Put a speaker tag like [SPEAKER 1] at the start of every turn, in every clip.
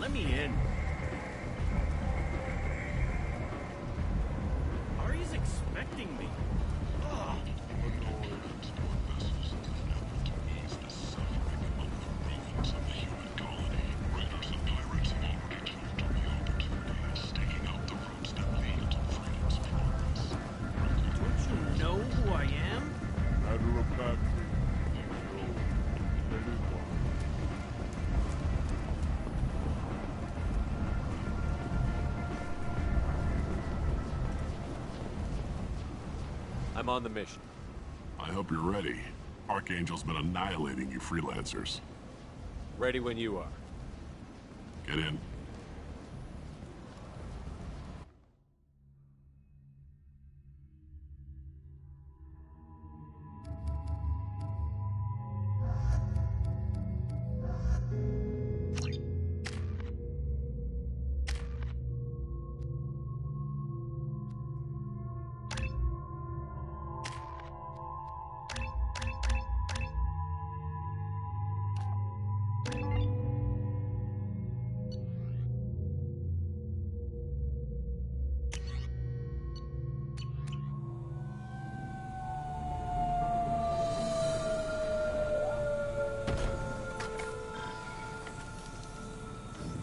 [SPEAKER 1] let me in. Ari's expecting me. Ugh. Don't you know who I am?
[SPEAKER 2] Matter of fact,
[SPEAKER 3] I'm on the mission.
[SPEAKER 4] I hope you're ready. Archangel's been annihilating you freelancers.
[SPEAKER 3] Ready when you are.
[SPEAKER 4] Get in.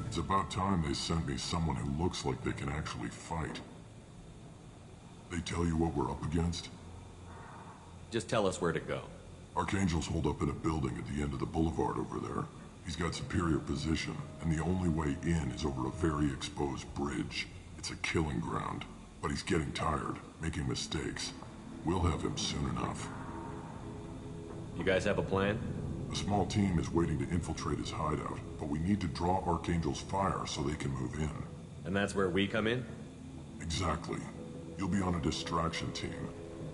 [SPEAKER 5] It's about time they sent me someone who looks like they can actually fight. They tell you what we're up against?
[SPEAKER 3] Just tell us where to go.
[SPEAKER 5] Archangel's holed up in a building at the end of the boulevard over there. He's got superior position, and the only way in is over a very exposed bridge. It's a killing ground, but he's getting tired, making mistakes. We'll have him soon enough.
[SPEAKER 3] You guys have a plan?
[SPEAKER 5] A small team is waiting to infiltrate his hideout, but we need to draw Archangel's fire so they can move in.
[SPEAKER 3] And that's where we come in?
[SPEAKER 5] Exactly. You'll be on a distraction team.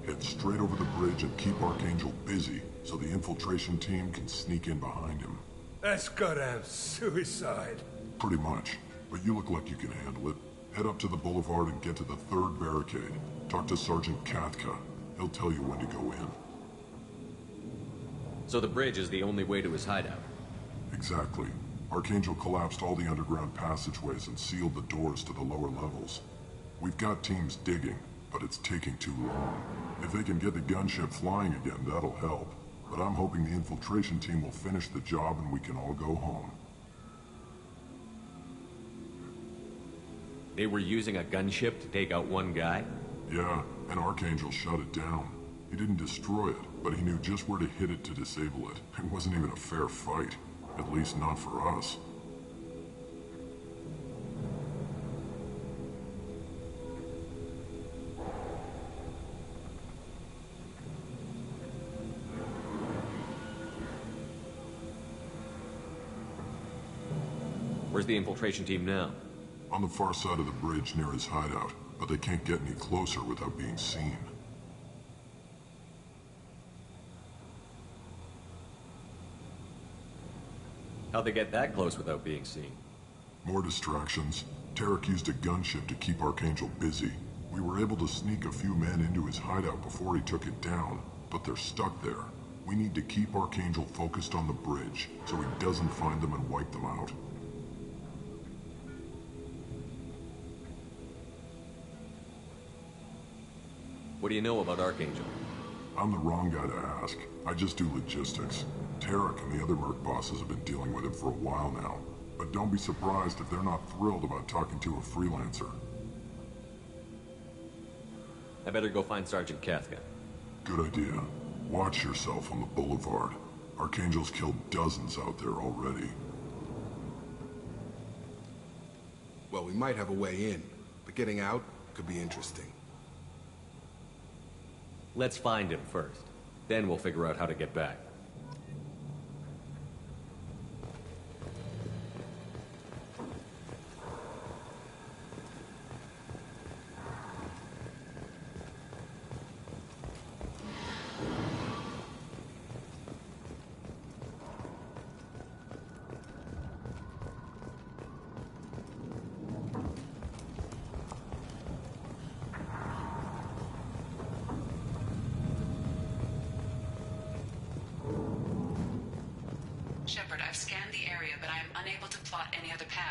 [SPEAKER 5] Head straight over the bridge and keep Archangel busy so the infiltration team can sneak in behind him.
[SPEAKER 6] That's goddamn suicide.
[SPEAKER 5] Pretty much, but you look like you can handle it. Head up to the boulevard and get to the third barricade. Talk to Sergeant Kathka. He'll tell you when to go in.
[SPEAKER 3] So the bridge is the only way to his hideout?
[SPEAKER 5] Exactly. Archangel collapsed all the underground passageways and sealed the doors to the lower levels. We've got teams digging, but it's taking too long. If they can get the gunship flying again, that'll help. But I'm hoping the infiltration team will finish the job and we can all go home.
[SPEAKER 3] They were using a gunship to take out one guy?
[SPEAKER 5] Yeah, and Archangel shut it down. He didn't destroy it, but he knew just where to hit it to disable it. It wasn't even a fair fight. At least not for us.
[SPEAKER 3] Where's the infiltration team now?
[SPEAKER 5] On the far side of the bridge near his hideout, but they can't get any closer without being seen.
[SPEAKER 3] How'd they get that close without being seen?
[SPEAKER 5] More distractions. Tarek used a gunship to keep Archangel busy. We were able to sneak a few men into his hideout before he took it down, but they're stuck there. We need to keep Archangel focused on the bridge, so he doesn't find them and wipe them out.
[SPEAKER 3] What do you know about Archangel?
[SPEAKER 5] I'm the wrong guy to ask. I just do logistics. Tarek and the other merc bosses have been dealing with him for a while now. But don't be surprised if they're not thrilled about talking to a freelancer.
[SPEAKER 3] I better go find Sergeant Kathka.
[SPEAKER 5] Good idea. Watch yourself on the boulevard. Archangel's killed dozens out there already.
[SPEAKER 6] Well, we might have a way in, but getting out could be interesting.
[SPEAKER 3] Let's find him first. Then we'll figure out how to get back.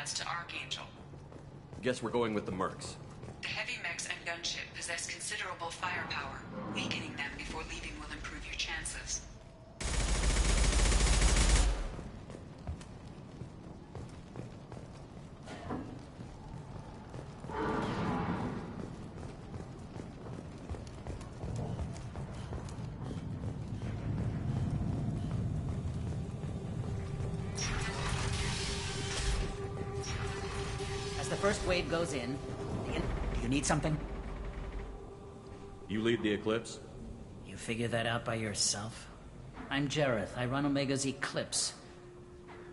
[SPEAKER 2] paths to Archangel.
[SPEAKER 3] Guess we're going with the mercs.
[SPEAKER 2] The heavy mechs and gunship possess considerable firepower. Weakening them before leaving will improve your chances.
[SPEAKER 7] As the first wave goes in, do you need something?
[SPEAKER 3] You lead the Eclipse?
[SPEAKER 7] You figure that out by yourself? I'm Jareth. I run Omega's Eclipse.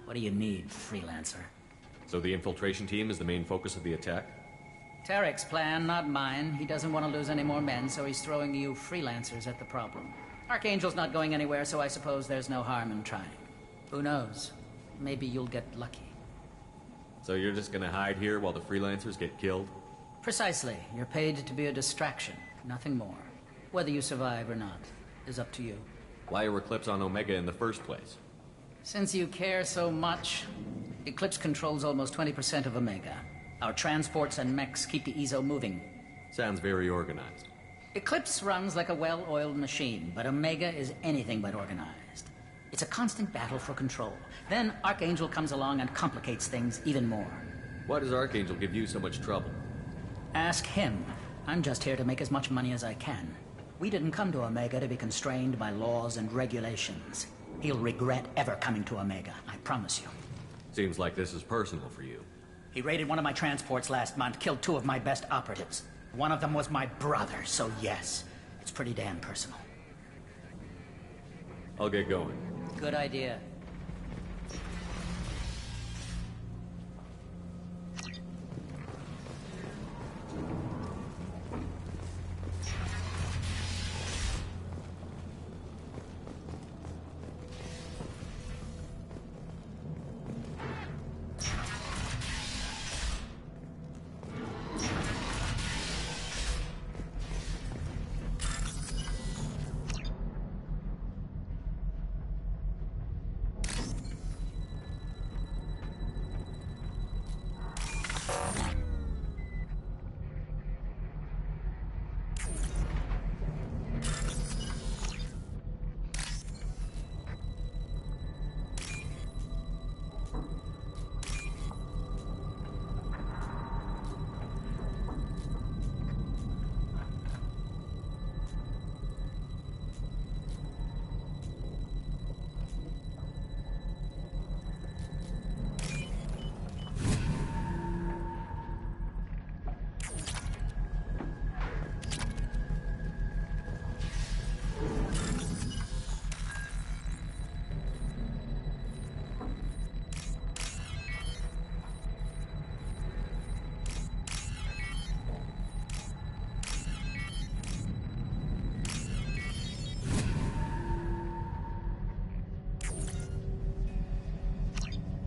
[SPEAKER 7] What do you need, freelancer?
[SPEAKER 3] So the infiltration team is the main focus of the attack?
[SPEAKER 7] Tarek's plan, not mine. He doesn't want to lose any more men, so he's throwing you freelancers at the problem. Archangel's not going anywhere, so I suppose there's no harm in trying. Who knows? Maybe you'll get lucky.
[SPEAKER 3] So you're just gonna hide here while the freelancers get killed?
[SPEAKER 7] Precisely. You're paid to be a distraction, nothing more. Whether you survive or not is up to you.
[SPEAKER 3] Why are Eclipse on Omega in the first place?
[SPEAKER 7] Since you care so much, Eclipse controls almost 20% of Omega. Our transports and mechs keep the EZO moving.
[SPEAKER 3] Sounds very organized.
[SPEAKER 7] Eclipse runs like a well-oiled machine, but Omega is anything but organized. It's a constant battle for control. Then Archangel comes along and complicates things even more.
[SPEAKER 3] Why does Archangel give you so much trouble?
[SPEAKER 7] Ask him. I'm just here to make as much money as I can. We didn't come to Omega to be constrained by laws and regulations. He'll regret ever coming to Omega, I promise you.
[SPEAKER 3] Seems like this is personal for you.
[SPEAKER 7] He raided one of my transports last month, killed 2 of my best operatives. One of them was my brother, so yes, it's pretty damn personal.
[SPEAKER 3] I'll get going.
[SPEAKER 7] Good idea.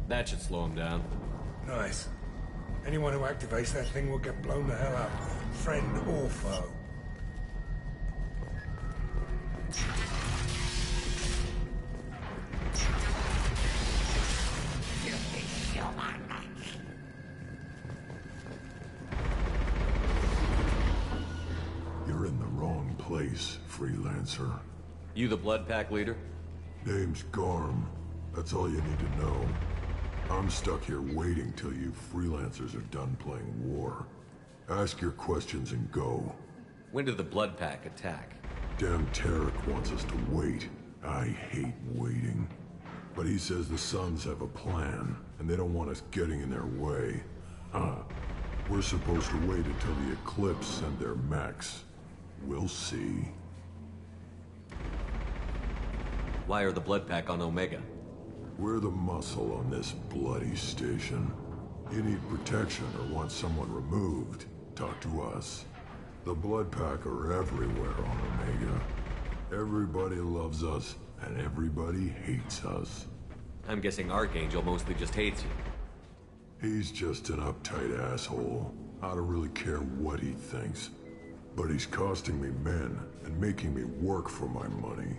[SPEAKER 3] That should slow him down.
[SPEAKER 8] Nice. Anyone who activates that thing will get blown the hell up. Friend or foe.
[SPEAKER 5] You're in the wrong place, freelancer.
[SPEAKER 3] You the Blood Pack leader?
[SPEAKER 5] Name's Garm. That's all you need to know. I'm stuck here waiting till you freelancers are done playing war. Ask your questions and go.
[SPEAKER 3] When did the Blood Pack attack?
[SPEAKER 5] Damn Tarek wants us to wait. I hate waiting. But he says the Suns have a plan, and they don't want us getting in their way. We're supposed to wait until the Eclipse send their mechs. We'll see.
[SPEAKER 3] Why are the Blood Pack on Omega?
[SPEAKER 5] We're the muscle on this bloody station. You need protection or want someone removed, talk to us. The Blood Pack are everywhere on Omega. Everybody loves us, and everybody hates us.
[SPEAKER 3] I'm guessing Archangel mostly just hates you.
[SPEAKER 5] He's just an uptight asshole. I don't really care what he thinks. But he's costing me men and making me work for my money.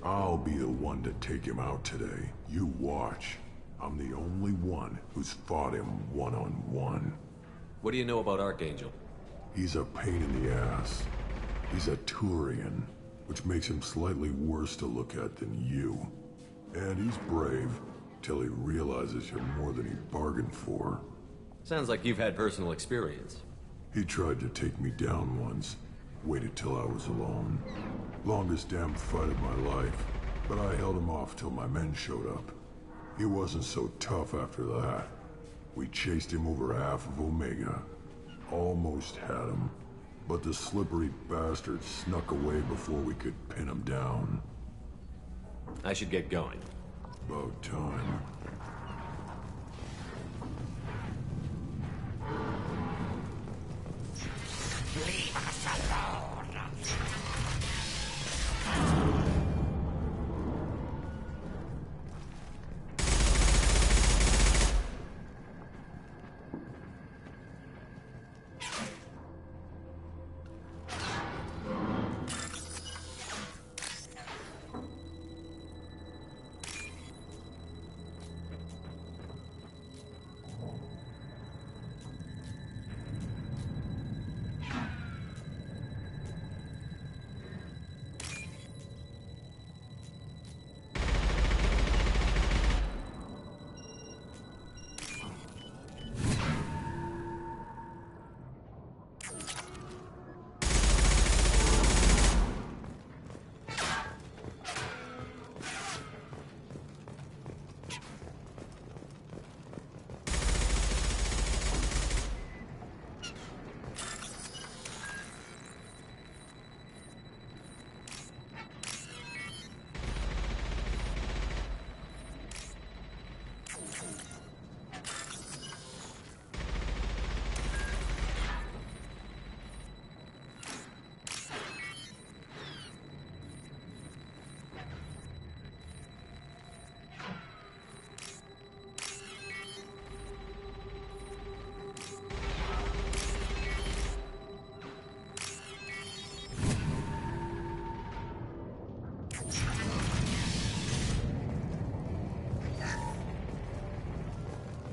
[SPEAKER 5] I'll be the one to take him out today. You watch. I'm the only one who's fought him one-on-one.
[SPEAKER 3] What do you know about Archangel?
[SPEAKER 5] He's a pain in the ass. He's a Turian, which makes him slightly worse to look at than you. And he's brave, till he realizes you're more than he bargained for.
[SPEAKER 3] Sounds like you've had personal experience.
[SPEAKER 5] He tried to take me down once. Waited till I was alone. Longest damn fight of my life. But I held him off till my men showed up. He wasn't so tough after that. We chased him over half of Omega. Almost had him. But the slippery bastard snuck away before we could pin him down.
[SPEAKER 3] I should get going.
[SPEAKER 5] About time.
[SPEAKER 9] Leave us alone.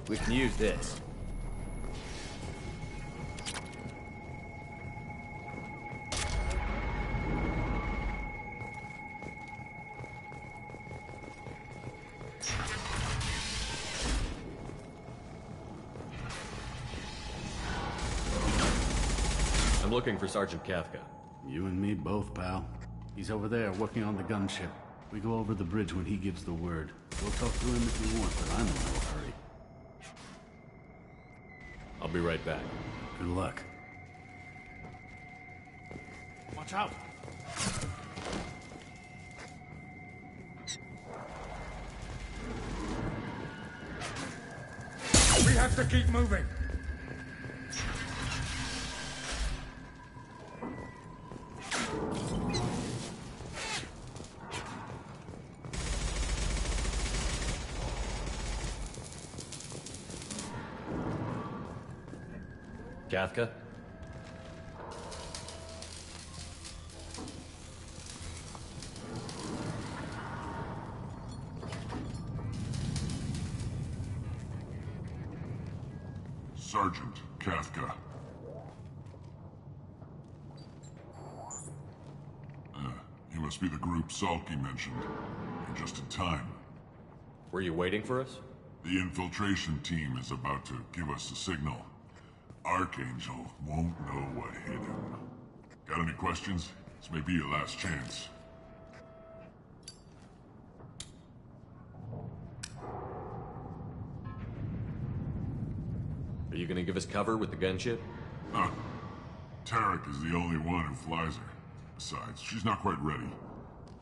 [SPEAKER 3] We can use this. I'm looking for Sergeant Kafka.
[SPEAKER 10] You and me both, pal. He's over there working on the gunship. We go over the bridge when he gives the word. We'll talk to him if you want, but I'm in no hurry.
[SPEAKER 3] I'll be right back.
[SPEAKER 10] Good luck. Watch out!
[SPEAKER 8] We have to keep moving.
[SPEAKER 3] Kafka?
[SPEAKER 5] Sergeant Kafka. You must be the group Salky mentioned. You're just in time.
[SPEAKER 3] Were you waiting for us?
[SPEAKER 5] The infiltration team is about to give us the signal. Archangel won't know what hit him. Got any questions? This may be your last chance.
[SPEAKER 3] Are you gonna give us cover with the gunship?
[SPEAKER 5] Huh. Tarek is the only one who flies her. Besides, she's not quite ready.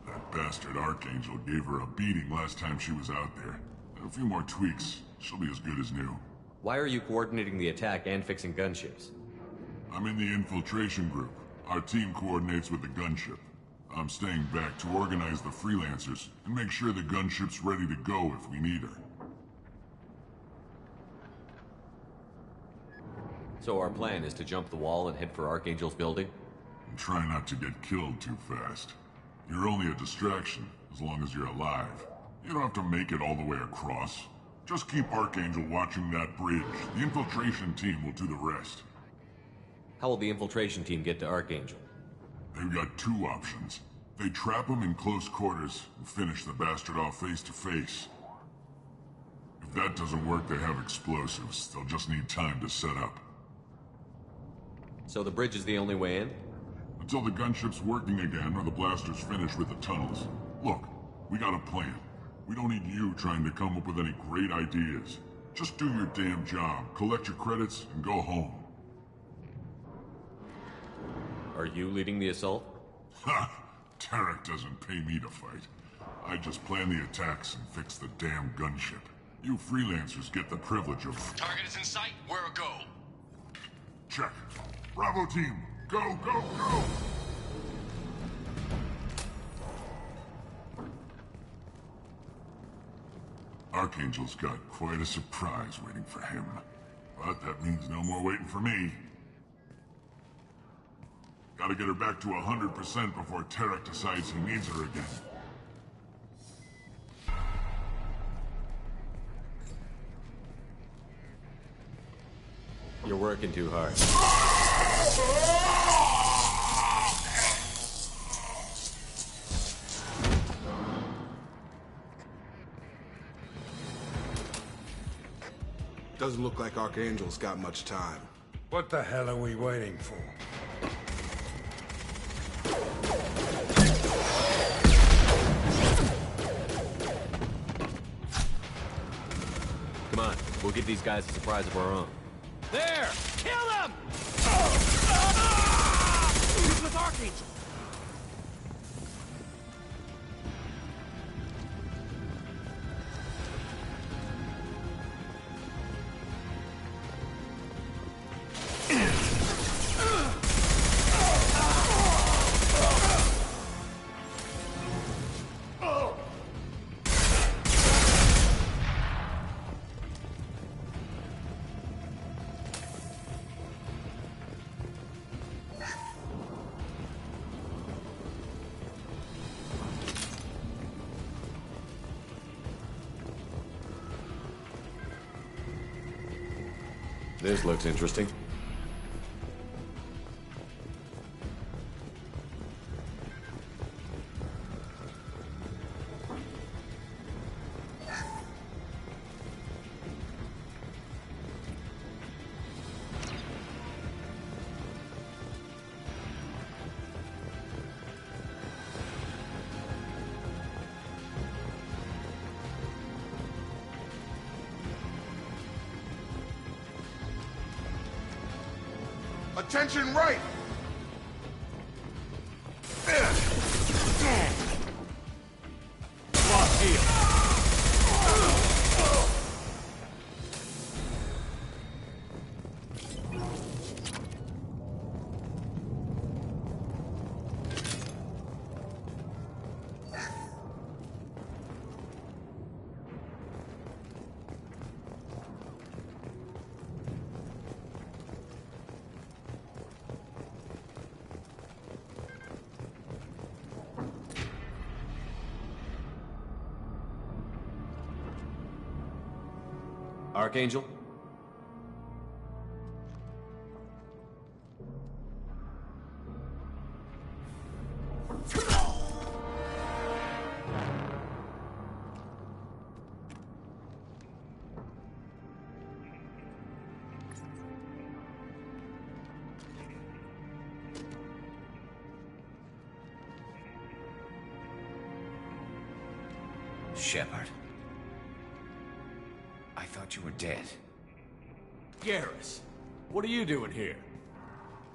[SPEAKER 5] That bastard Archangel gave her a beating last time she was out there. A few more tweaks, she'll be as good as new.
[SPEAKER 3] Why are you coordinating the attack and fixing gunships?
[SPEAKER 5] I'm in the infiltration group. Our team coordinates with the gunship. I'm staying back to organize the freelancers and make sure the gunship's ready to go if we need her.
[SPEAKER 3] So our plan is to jump the wall and head for Archangel's building?
[SPEAKER 5] And try not to get killed too fast. You're only a distraction, as long as you're alive. You don't have to make it all the way across. Just keep Archangel watching that bridge. The infiltration team will do the rest.
[SPEAKER 3] How will the infiltration team get to Archangel?
[SPEAKER 5] They've got two options. They trap him in close quarters and finish the bastard off face to face. If that doesn't work, they have explosives. They'll just need time to set up.
[SPEAKER 3] So the bridge is the only way in?
[SPEAKER 5] Until the gunship's working again or the blasters finish with the tunnels. Look, we got a plan. We don't need you trying to come up with any great ideas. Just do your damn job, collect your credits, and go home.
[SPEAKER 3] Are you leading the assault?
[SPEAKER 5] Ha! Tarek doesn't pay me to fight. I just plan the attacks and fix the damn gunship. You freelancers get the privilege of...
[SPEAKER 11] Target is in sight. Where a go?
[SPEAKER 5] Check. Bravo team, go, go, go! Archangel's got quite a surprise waiting for him. But that means no more waiting for me. Gotta get her back to 100% before Tarek decides he needs her again.
[SPEAKER 3] You're working too hard.
[SPEAKER 6] Doesn't look like Archangel's got much time.
[SPEAKER 8] What the hell are we waiting for?
[SPEAKER 3] Come on, we'll give these guys a surprise of our own.
[SPEAKER 1] There! Kill him! He's with Archangel!
[SPEAKER 3] This looks interesting.
[SPEAKER 6] Attention right!
[SPEAKER 3] Lock heel. Archangel?
[SPEAKER 9] Shepard. I thought you were dead.
[SPEAKER 1] Garrus, what are you doing here?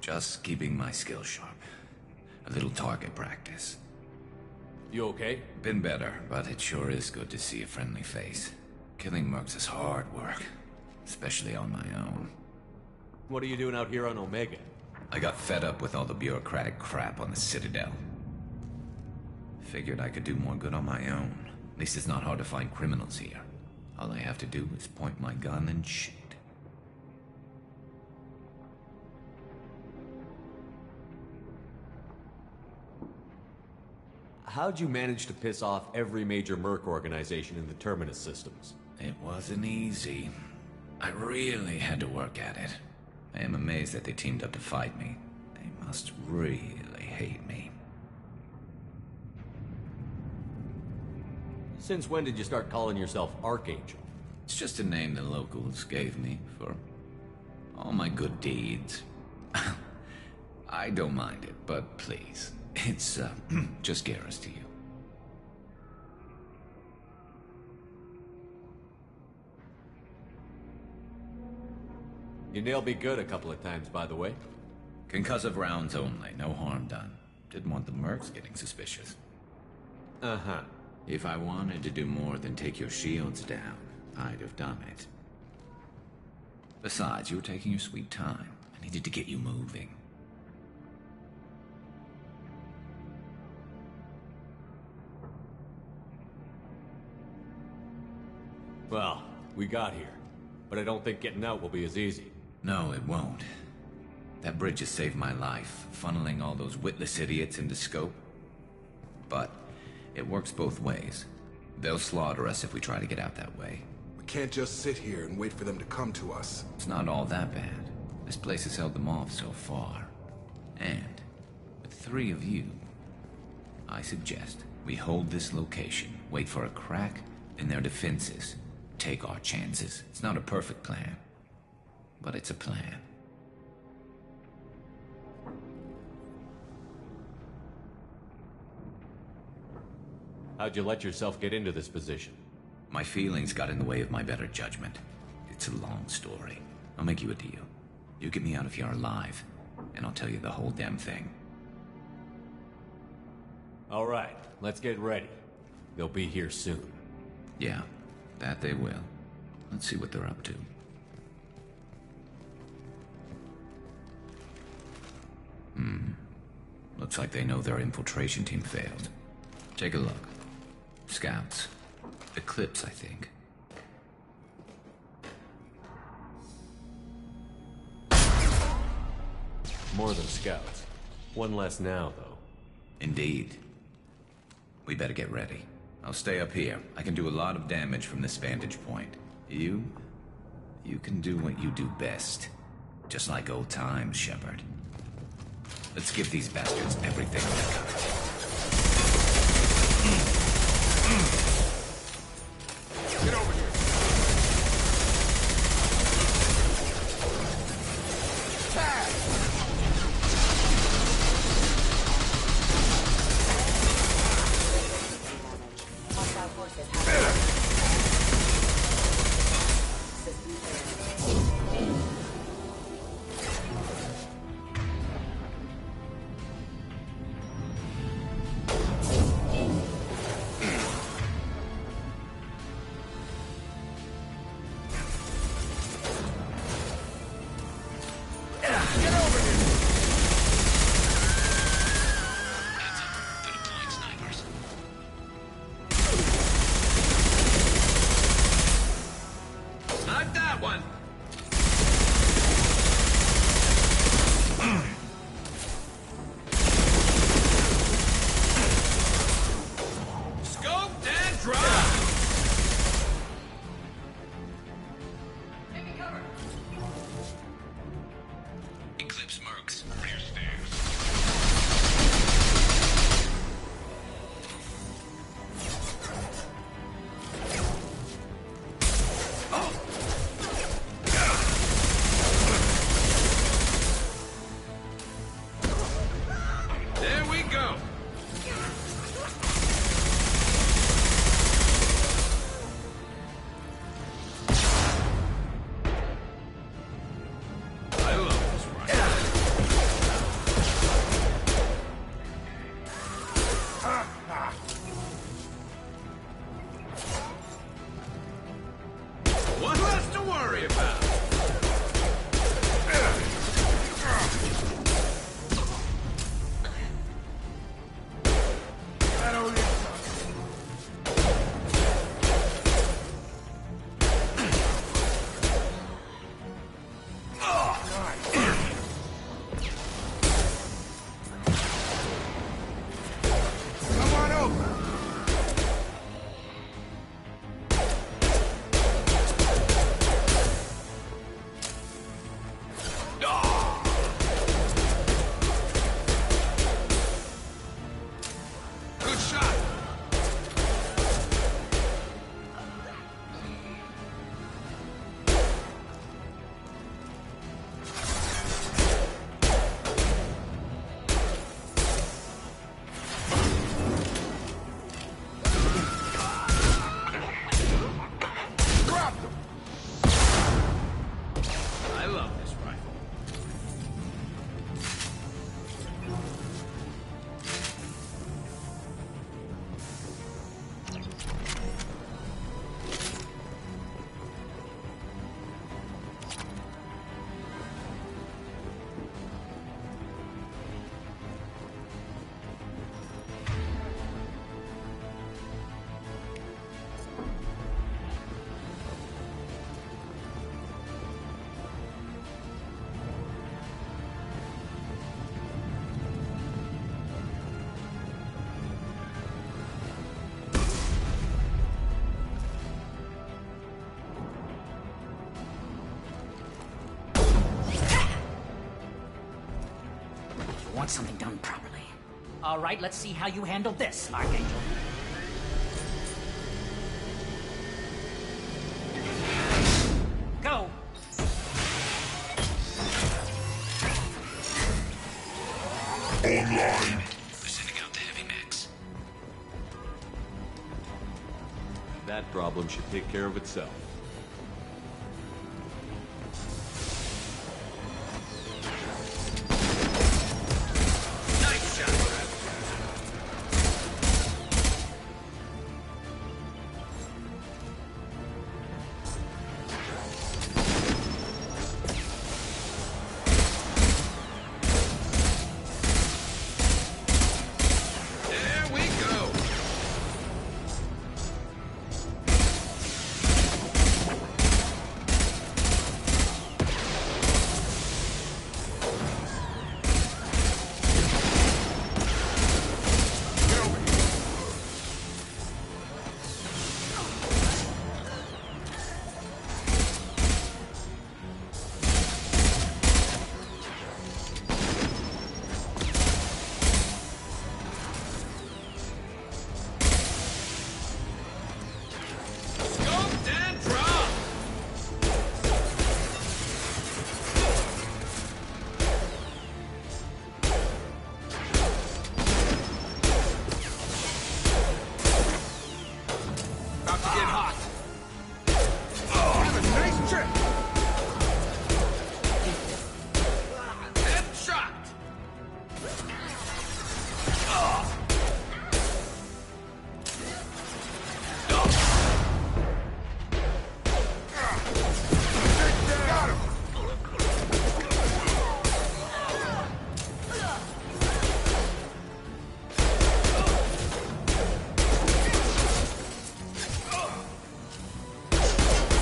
[SPEAKER 9] Just keeping my skills sharp. A little target practice.
[SPEAKER 1] You okay?
[SPEAKER 9] Been better, but it sure is good to see a friendly face. Killing mercs is hard work, especially on my own.
[SPEAKER 3] What are you doing out here on Omega?
[SPEAKER 9] I got fed up with all the bureaucratic crap on the Citadel. Figured I could do more good on my own. At least it's not hard to find criminals here. All I have to do is point my gun and shoot.
[SPEAKER 3] How'd you manage to piss off every major merc organization in the Terminus systems?
[SPEAKER 9] it wasn't easy. I really had to work at it. I am amazed that they teamed up to fight me. They must really hate me.
[SPEAKER 3] Since when did you start calling yourself Archangel?
[SPEAKER 9] It's just a name the locals gave me for all my good deeds. I don't mind it, but please, it's just Garrus to you.
[SPEAKER 3] You nailed me good a couple of times, by the way.
[SPEAKER 9] Concussive rounds only, no harm done. Didn't want the mercs getting suspicious.
[SPEAKER 3] Uh-huh.
[SPEAKER 9] If I wanted to do more than take your shields down, I'd have done it. Besides, you were taking your sweet time. I needed to get you moving.
[SPEAKER 3] Well, we got here. But I don't think getting out will be as easy.
[SPEAKER 9] No, it won't. That bridge has saved my life, funneling all those witless idiots into scope. But it works both ways. They'll slaughter us if we try to get out that way.
[SPEAKER 6] We can't just sit here and wait for them to come to us.
[SPEAKER 9] It's not all that bad. This place has held them off so far. And with 3 of you, I suggest we hold this location, wait for a crack in their defenses, take our chances. It's not a perfect plan, but it's a plan.
[SPEAKER 3] How'd you let yourself get into this position?
[SPEAKER 9] My feelings got in the way of my better judgment. It's a long story. I'll make you a deal. You get me out if you're alive, and I'll tell you the whole damn thing.
[SPEAKER 3] All right, let's get ready. They'll be here soon.
[SPEAKER 9] Yeah, that they will. Let's see what they're up to. Looks like they know their infiltration team failed. Take a look. Scouts. Eclipse, I think.
[SPEAKER 3] More than scouts. One less now, though.
[SPEAKER 9] Indeed. We better get ready. I'll stay up here. I can do a lot of damage from this vantage point. You can do what you do best. Just like old times, Shepard. Let's give these bastards everything they got.
[SPEAKER 6] Get over here.
[SPEAKER 7] want something done properly. All right, let's see how you handle this, Archangel. Go!
[SPEAKER 5] Online.
[SPEAKER 9] We're sending out the heavy mechs.
[SPEAKER 3] That problem should take care of itself.
[SPEAKER 11] Nice shot. There we go. Scoped and dropped. About to get hot. Oh, nice trick. Headshot. Got him.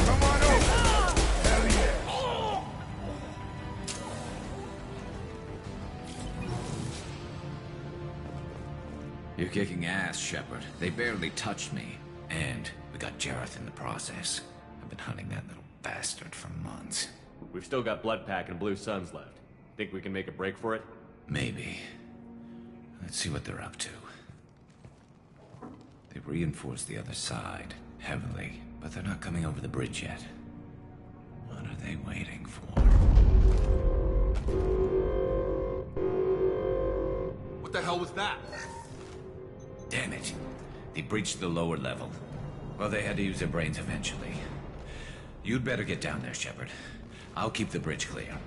[SPEAKER 11] Come on over. Hell yeah.
[SPEAKER 9] You're kicking ass, Shepard. They barely touched me. And we got Jareth in the process. I've been hunting that little bastard for months.
[SPEAKER 3] We've still got Bloodpack and Blue Suns left. Think we can make a break for it?
[SPEAKER 9] Maybe. Let's see what they're up to. They've reinforced the other side, heavily, but they're not coming over the bridge yet. What are they waiting for?
[SPEAKER 6] What the hell was that?
[SPEAKER 9] Damn it. They breached the lower level. Well, they had to use their brains eventually. You'd better get down there, Shepard. I'll keep the bridge clear.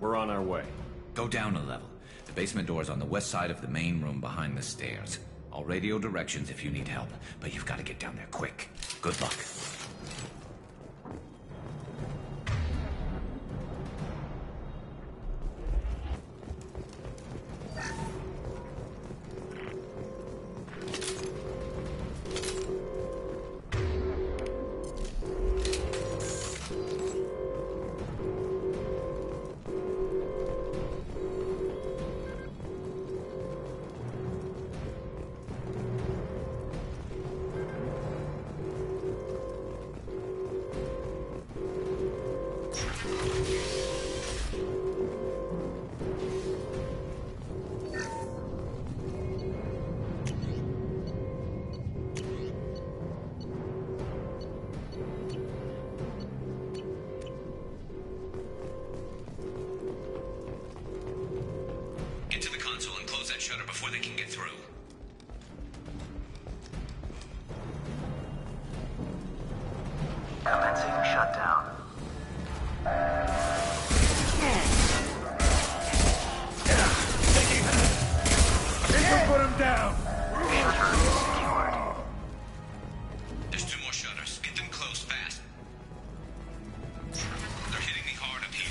[SPEAKER 3] We're on our way.
[SPEAKER 9] Go down a level. The basement door's on the west side of the main room behind the stairs. I'll radio directions if you need help, but you've got to get down there quick. Good luck. Before they can get through.
[SPEAKER 12] Commencing shutdown.
[SPEAKER 8] Put him down!
[SPEAKER 12] Shutter secured.
[SPEAKER 9] There's 2 more shutters. Get them closed fast. They're hitting me hard up here.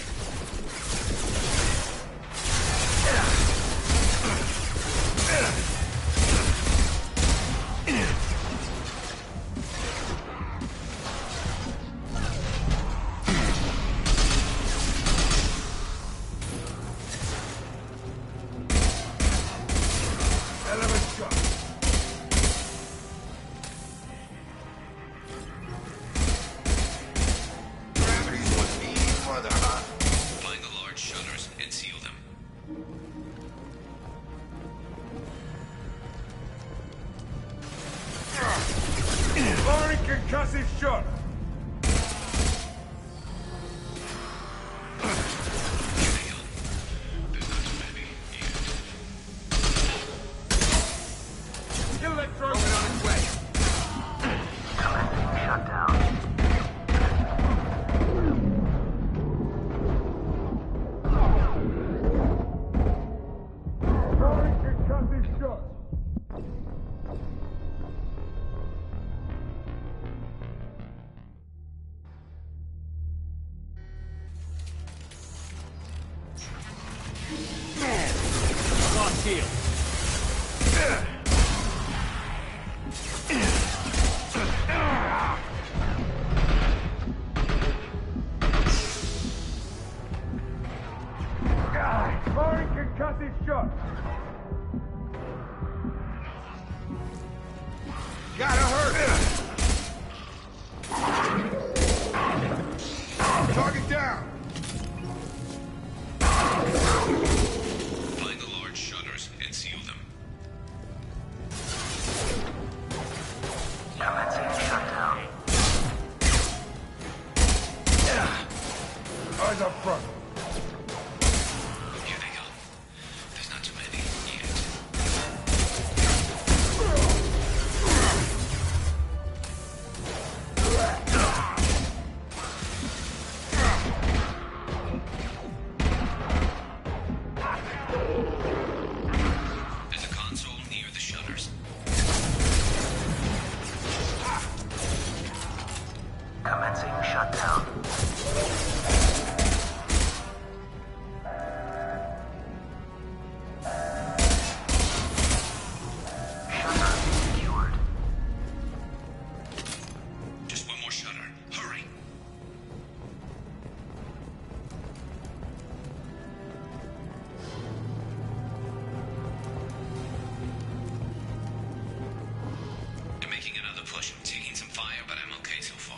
[SPEAKER 1] Lost shield.
[SPEAKER 11] Firing concussive shot.
[SPEAKER 6] Gotta hurt! Target down!
[SPEAKER 9] Find the large shutters and seal them.
[SPEAKER 12] Commencing shutdown.
[SPEAKER 11] Eyes up front.
[SPEAKER 9] Here they come. There's not too many yet. There's a console near the shutters.
[SPEAKER 12] Commencing shutdown. Shutter secured.
[SPEAKER 9] Just one more shutter. Hurry! They're making another push. I'm taking some fire, but I'm okay so far.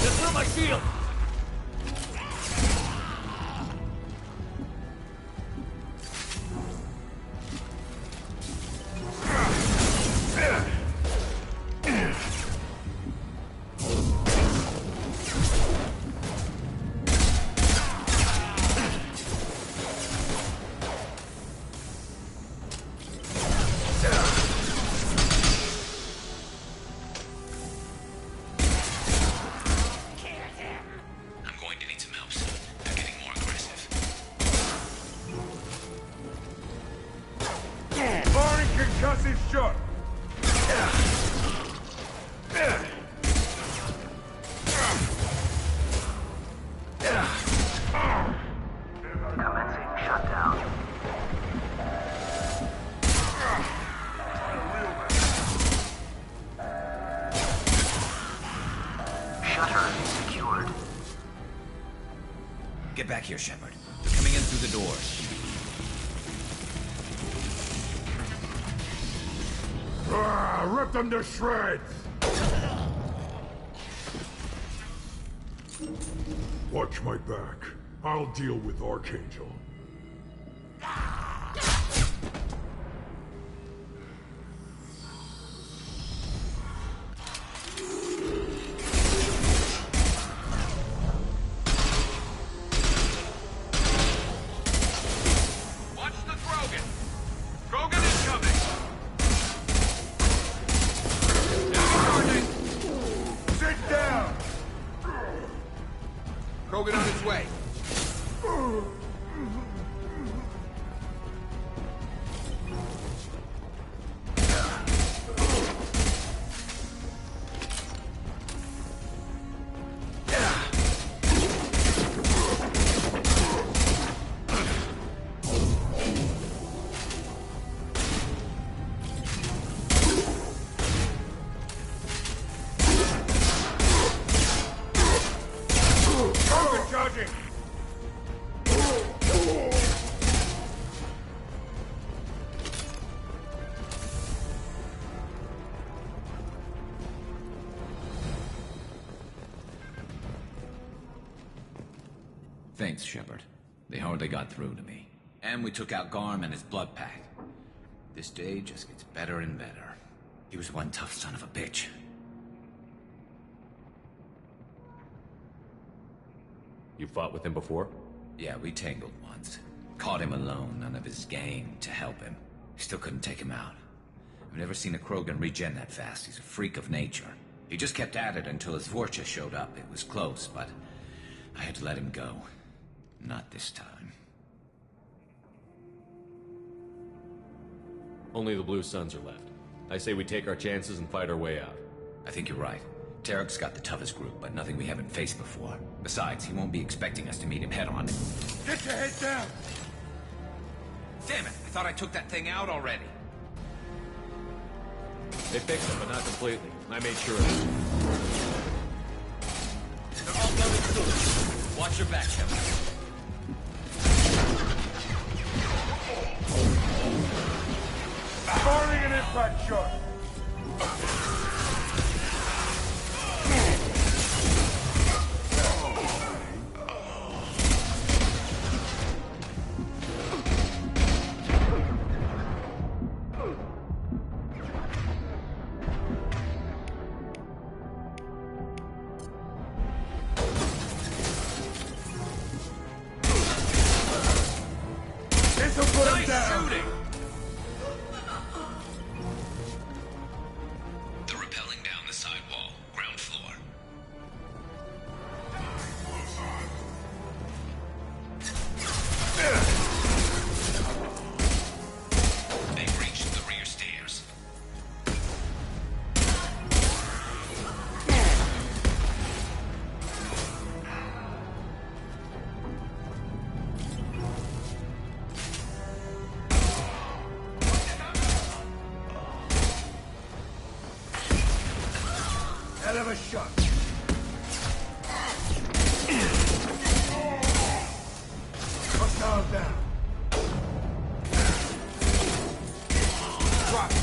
[SPEAKER 1] Just through my shield.
[SPEAKER 9] I'm going to need some help soon. They're getting more aggressive.
[SPEAKER 11] Firing concussive shot.
[SPEAKER 12] Commencing shutdown. Shutter secured.
[SPEAKER 9] Get back here, Shepard. They're coming in through the doors.
[SPEAKER 11] Rip them to shreds. Watch my back. I'll deal with Archangel.
[SPEAKER 1] Watch the Krogan. Krogan incoming.
[SPEAKER 11] Sit down.
[SPEAKER 6] Krogan on its way.
[SPEAKER 11] Krogan charging.
[SPEAKER 9] Thanks, Shepard. They hardly got through to me. And we took out Garm and his blood pack. This day just gets better and better. He was one tough son of a bitch.
[SPEAKER 3] You fought with him before?
[SPEAKER 9] Yeah, we tangled once. Caught him alone, none of his gang to help him. Still couldn't take him out. I've never seen a Krogan regen that fast. He's a freak of nature. He just kept at it until his Vorcha showed up. It was close, but I had to let him go. Not this time.
[SPEAKER 3] Only the Blue Suns are left. I say we take our chances and fight our way out.
[SPEAKER 9] I think you're right. Tarek's got the toughest group, but nothing we haven't faced before. Besides, he won't be expecting us to meet him head-on.
[SPEAKER 8] Get your head down!
[SPEAKER 9] Damn it! I thought I took that thing out already.
[SPEAKER 3] They fixed it, but not completely. I made sure of it.
[SPEAKER 9] They're all loaded too. Watch your back, Shepard.
[SPEAKER 8] Firing an impact shot! This'll put him down!
[SPEAKER 9] Shooting! They're rappelling down the side wall, ground floor. They've reached the rear stairs.
[SPEAKER 8] Hell of a shot! Hostile down! Drop it!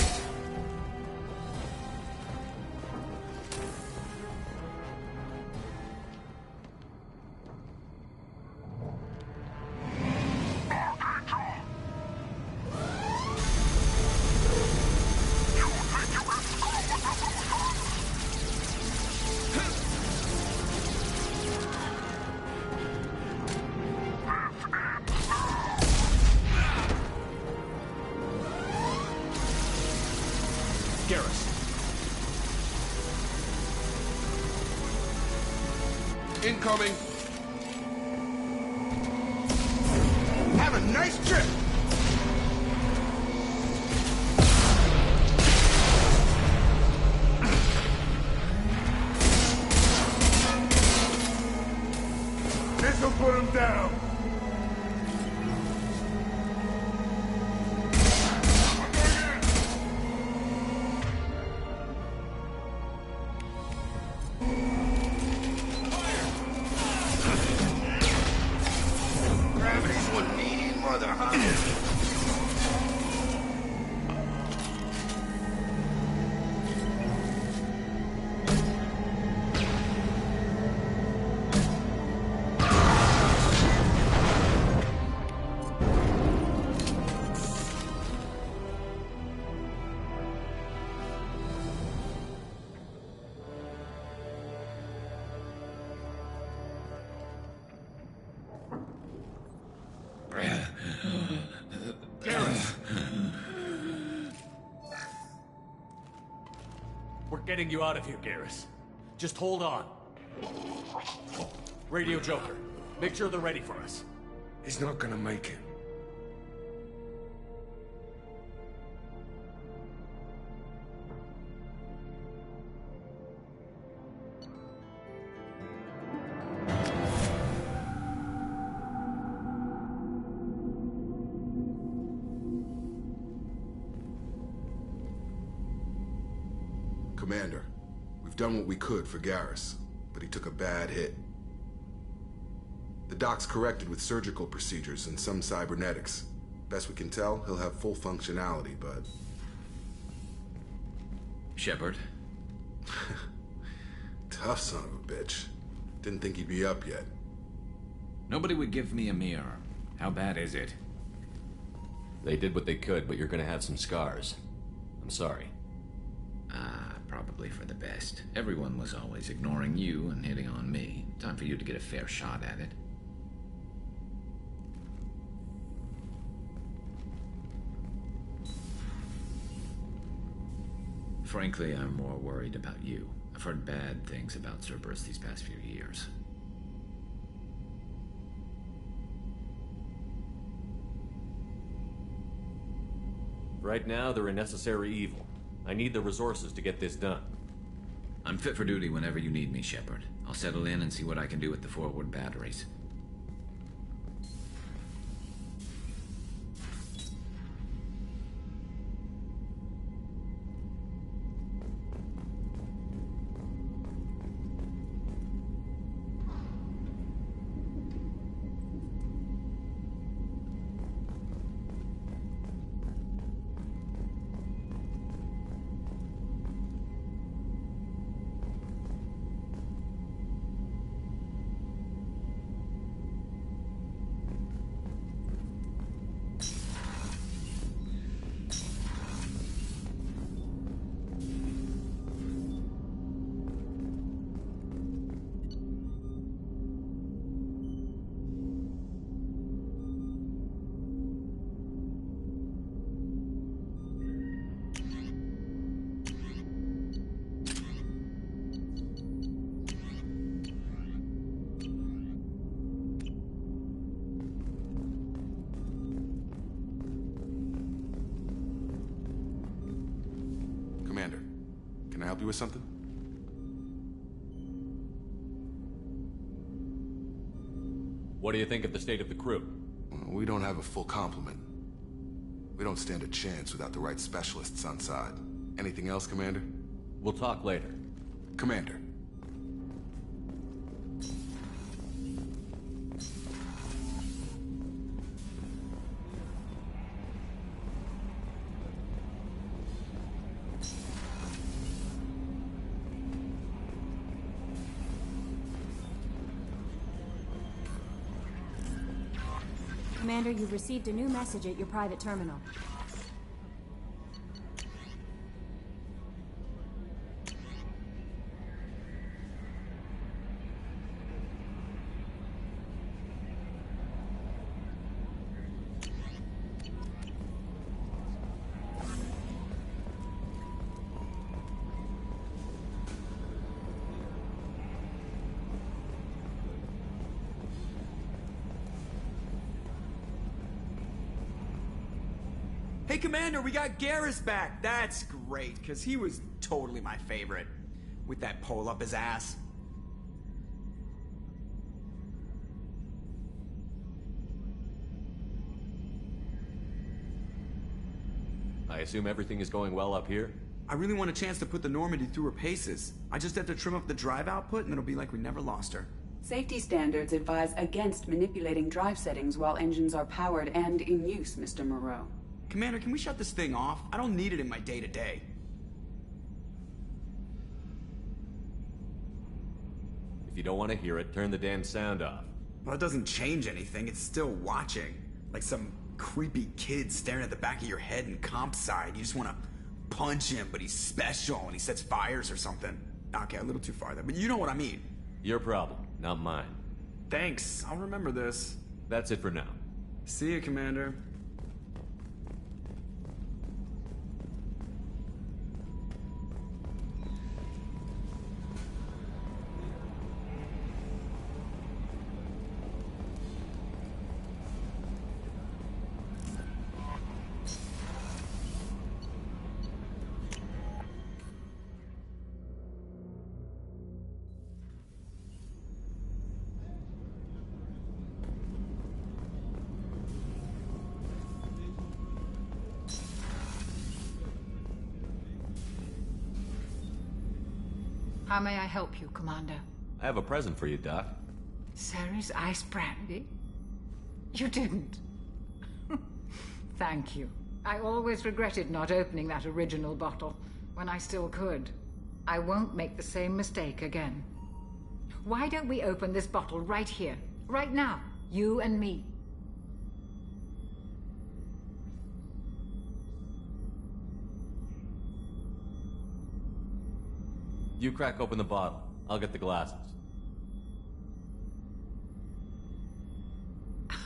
[SPEAKER 3] Garrus.
[SPEAKER 6] Incoming! Have a nice trip!
[SPEAKER 8] This'll put him down!
[SPEAKER 6] Gravity's one needy mother, huh?
[SPEAKER 3] We're getting you out of here, Garrus. Just hold on. Radio Joker, make sure they're ready for us.
[SPEAKER 8] He's not gonna make it.
[SPEAKER 6] Commander, we've done what we could for Garrus, but he took a bad hit. The doc's corrected with surgical procedures and some cybernetics. Best we can tell, he'll have full functionality, but...
[SPEAKER 9] Shepard?
[SPEAKER 6] Tough son of a bitch. Didn't think he'd be up yet.
[SPEAKER 9] Nobody would give me a mirror. How bad is it?
[SPEAKER 3] They did what they could, but you're gonna have some scars. I'm sorry.
[SPEAKER 9] Probably for the best. Everyone was always ignoring you and hitting on me. Time for you to get a fair shot at it. Frankly, I'm more worried about you. I've heard bad things about Cerberus these past few years.
[SPEAKER 3] Right now, they're a necessary evil. I need the resources to get this done.
[SPEAKER 9] I'm fit for duty whenever you need me, Shepard. I'll settle in and see what I can do with the forward batteries.
[SPEAKER 6] Commander, can I help you with something?
[SPEAKER 3] What do you think of the state of the crew?
[SPEAKER 6] We don't have a full complement. We don't stand a chance without the right specialists on side. Anything else, Commander?
[SPEAKER 3] We'll talk later.
[SPEAKER 6] Commander.
[SPEAKER 13] Commander, you've received a new message at your private terminal.
[SPEAKER 14] Hey, Commander, we got Garrus back. That's great, because he was totally my favorite. With that pole up his ass.
[SPEAKER 3] I assume everything is going well up here?
[SPEAKER 14] I really want a chance to put the Normandy through her paces. I just have to trim up the drive output, and it'll be like we never lost her.
[SPEAKER 2] Safety standards advise against manipulating drive settings while engines are powered and in use, Mr. Moreau.
[SPEAKER 14] Commander, can we shut this thing off? I don't need it in my day-to-day.
[SPEAKER 3] If you don't want to hear it, turn the damn sound off.
[SPEAKER 14] Well, it doesn't change anything. It's still watching. Like some creepy kid staring at the back of your head in comp side. You just want to punch him, but he's special and he sets fires or something. Okay, a little too far there, but you know what I mean.
[SPEAKER 3] Your problem, not mine.
[SPEAKER 14] Thanks. I'll remember this.
[SPEAKER 3] That's it for now.
[SPEAKER 14] See you, Commander.
[SPEAKER 15] How may I help you, Commander?
[SPEAKER 3] I have a present for you, Doc.
[SPEAKER 15] Ceres ice brandy? You didn't. Thank you. I always regretted not opening that original bottle when I still could. I won't make the same mistake again. Why don't we open this bottle right here, right now, you and me?
[SPEAKER 3] You crack open the bottle. I'll get the glasses.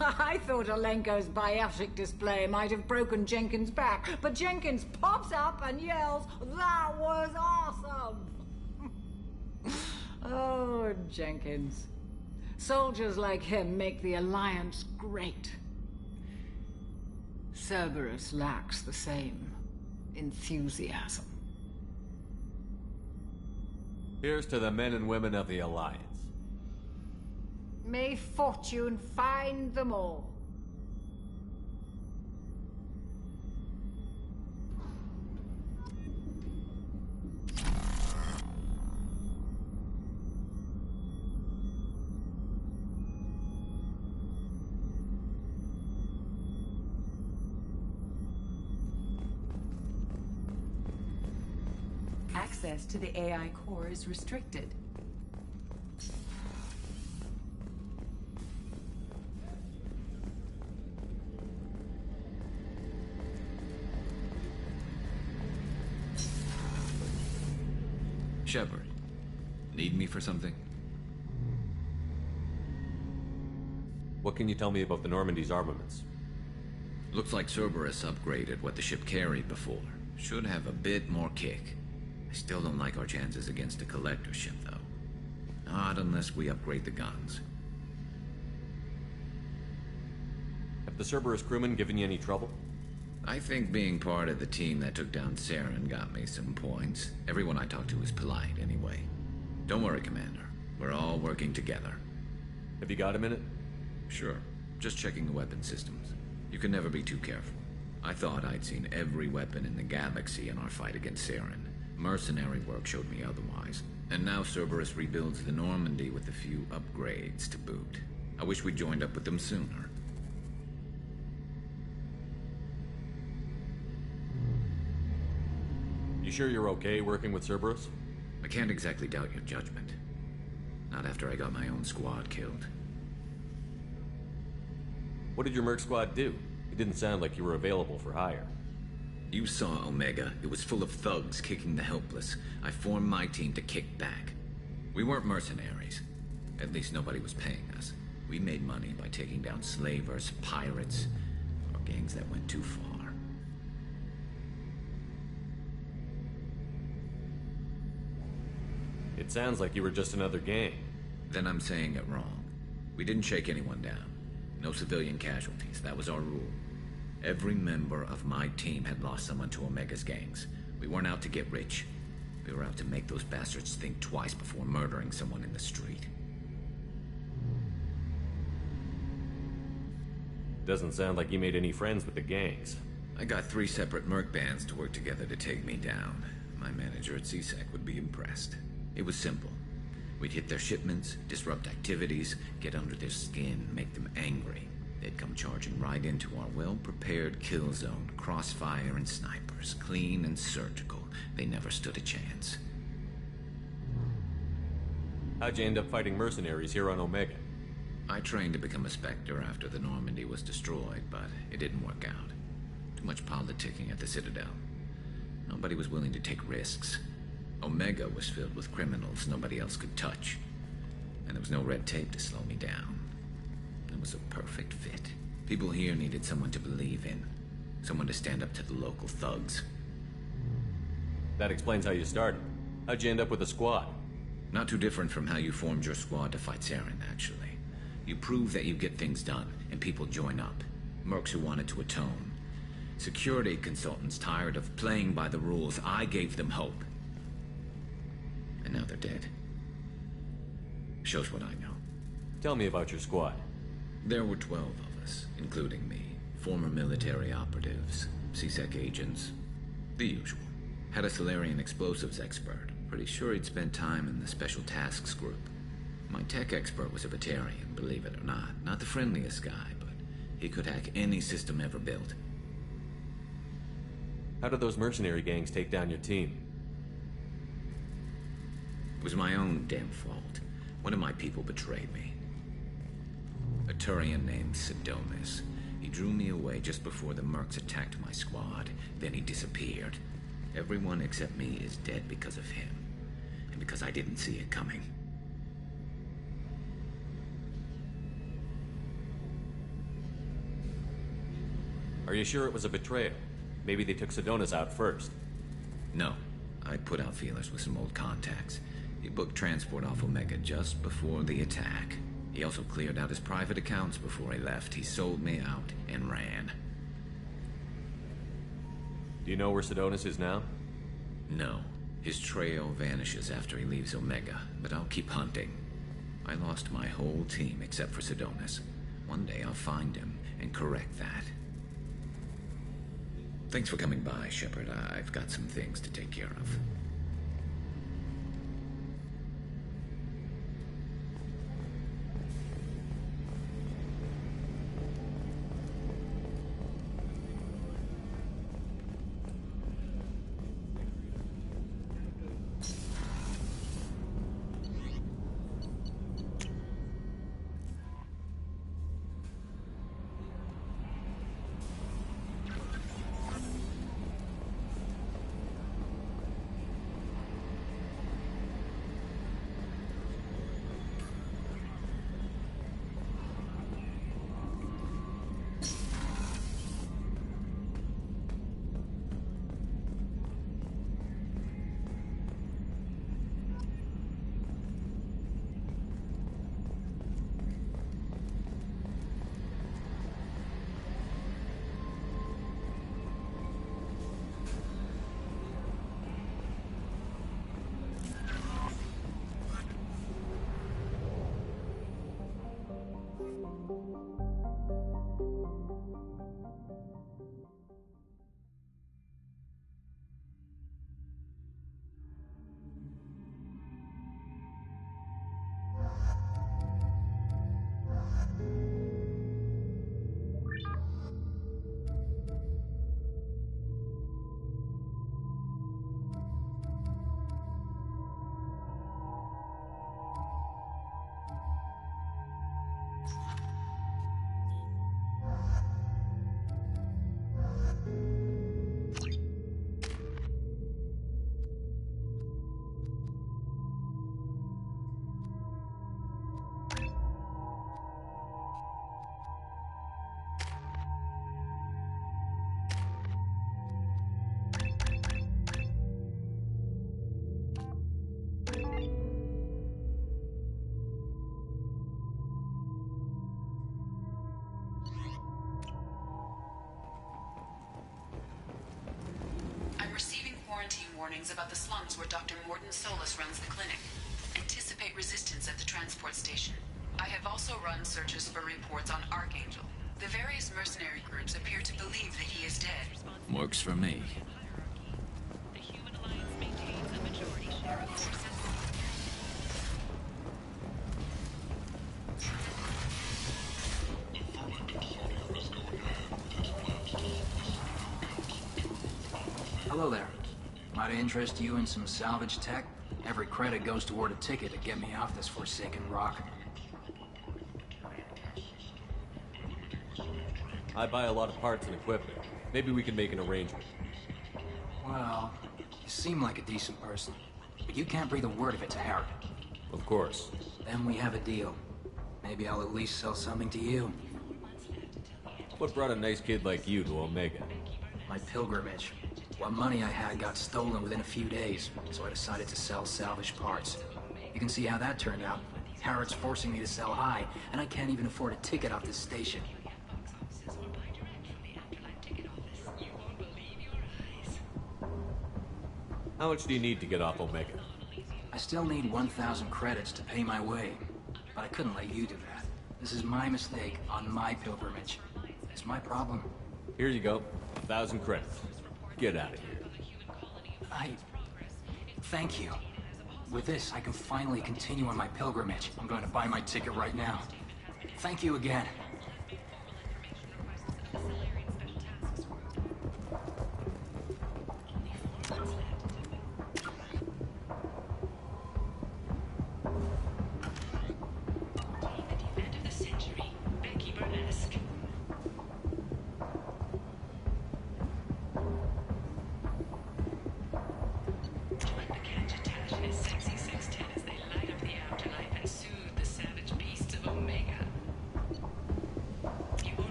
[SPEAKER 15] I thought Alenko's biotic display might have broken Jenkins' back, but Jenkins pops up and yells, "That was awesome!" Oh, Jenkins. Soldiers like him make the Alliance great. Cerberus lacks the same enthusiasm.
[SPEAKER 3] Here's to the men and women of the Alliance.
[SPEAKER 15] May fortune find them all.
[SPEAKER 2] Access to the AI core is restricted.
[SPEAKER 9] Shepard, need me for something?
[SPEAKER 3] What can you tell me about the Normandy's armaments?
[SPEAKER 9] Looks like Cerberus upgraded what the ship carried before. Should have a bit more kick. I still don't like our chances against a collector ship, though. Not unless we upgrade the guns.
[SPEAKER 3] Have the Cerberus crewmen given you any trouble?
[SPEAKER 9] I think being part of the team that took down Saren got me some points. Everyone I talked to was polite, anyway. Don't worry, Commander. We're all working together.
[SPEAKER 3] Have you got a minute?
[SPEAKER 9] Sure. Just checking the weapon systems. You can never be too careful. I thought I'd seen every weapon in the galaxy in our fight against Saren. Mercenary work showed me otherwise. And now Cerberus rebuilds the Normandy with a few upgrades to boot. I wish we'd joined up with them sooner.
[SPEAKER 3] You sure you're okay working with Cerberus?
[SPEAKER 9] I can't exactly doubt your judgment. Not after I got my own squad killed.
[SPEAKER 3] What did your merc squad do? It didn't sound like you were available for hire.
[SPEAKER 9] You saw Omega. It was full of thugs kicking the helpless. I formed my team to kick back. We weren't mercenaries. At least nobody was paying us. We made money by taking down slavers, pirates, or gangs that went too far.
[SPEAKER 3] It sounds like you were just another gang.
[SPEAKER 9] Then I'm saying it wrong. We didn't shake anyone down. No civilian casualties. That was our rule. Every member of my team had lost someone to Omega's gangs. We weren't out to get rich. We were out to make those bastards think twice before murdering someone in the street.
[SPEAKER 3] Doesn't sound like you made any friends with the gangs.
[SPEAKER 9] I got 3 separate merc bands to work together to take me down. My manager at CSEC would be impressed. It was simple. We'd hit their shipments, disrupt activities, get under their skin, make them angry. They'd come charging right into our well-prepared kill zone, crossfire and snipers, clean and surgical. They never stood a chance.
[SPEAKER 3] How'd you end up fighting mercenaries here on Omega?
[SPEAKER 9] I trained to become a Spectre after the Normandy was destroyed, but it didn't work out. Too much politicking at the Citadel. Nobody was willing to take risks. Omega was filled with criminals nobody else could touch. And there was no red tape to slow me down. It was a perfect fit. People here needed someone to believe in. Someone to stand up to the local thugs.
[SPEAKER 3] That explains how you started. How'd you end up with a squad?
[SPEAKER 9] Not too different from how you formed your squad to fight Saren, actually. You prove that you get things done, and people join up. Mercs who wanted to atone. Security consultants tired of playing by the rules. I gave them hope. And now they're dead. Shows what I know.
[SPEAKER 3] Tell me about your squad.
[SPEAKER 9] There were 12 of us, including me. Former military operatives, CSEC agents, the usual. Had a Solarian explosives expert. Pretty sure he'd spent time in the Special Tasks Group. My tech expert was a Batarian, believe it or not. Not the friendliest guy, but he could hack any system ever built.
[SPEAKER 3] How did those mercenary gangs take down your team?
[SPEAKER 9] It was my own damn fault. One of my people betrayed me. A Turian named Sidonis. He drew me away just before the mercs attacked my squad. Then he disappeared. Everyone except me is dead because of him. And because I didn't see it coming.
[SPEAKER 3] Are you sure it was a betrayal? Maybe they took Sidonis out first.
[SPEAKER 9] No. I put out feelers with some old contacts. He booked transport off Omega just before the attack. He also cleared out his private accounts before he left. He sold me out and ran.
[SPEAKER 3] Do you know where Sidonis is now?
[SPEAKER 9] No. His trail vanishes after he leaves Omega, but I'll keep hunting. I lost my whole team except for Sidonis. One day I'll find him and correct that. Thanks for coming by, Shepard. I've got some things to take care of.
[SPEAKER 2] Warnings about the slums where Dr. Morton Solus runs the clinic. Anticipate resistance at the transport station. I have also run searches for reports on Archangel. The various mercenary groups appear to believe that he is dead.
[SPEAKER 9] Works for me.
[SPEAKER 2] The Human Alliance maintains a majority share of forces.
[SPEAKER 16] Hello there. Might I interest you in some salvage tech? Every credit goes toward a ticket to get me off this forsaken rock.
[SPEAKER 3] I buy a lot of parts and equipment. Maybe we can make an arrangement.
[SPEAKER 16] Well, you seem like a decent person, but you can't breathe a word of it to Harrod.
[SPEAKER 3] Of course.
[SPEAKER 16] Then we have a deal. Maybe I'll at least sell something to you.
[SPEAKER 3] What brought a nice kid like you to Omega?
[SPEAKER 16] My pilgrimage. What money I had got stolen within a few days, so I decided to sell salvaged parts. You can see how that turned out. Harrod's forcing me to sell high, and I can't even afford a ticket off this station.
[SPEAKER 3] How much do you need to get off Omega?
[SPEAKER 16] I still need 1,000 credits to pay my way, but I couldn't let you do that. This is my mistake on my pilgrimage. It's my problem.
[SPEAKER 3] Here you go. 1,000 credits. Get out of here.
[SPEAKER 16] Thank you. With this, I can finally continue on my pilgrimage. I'm going to buy my ticket right now. Thank you again.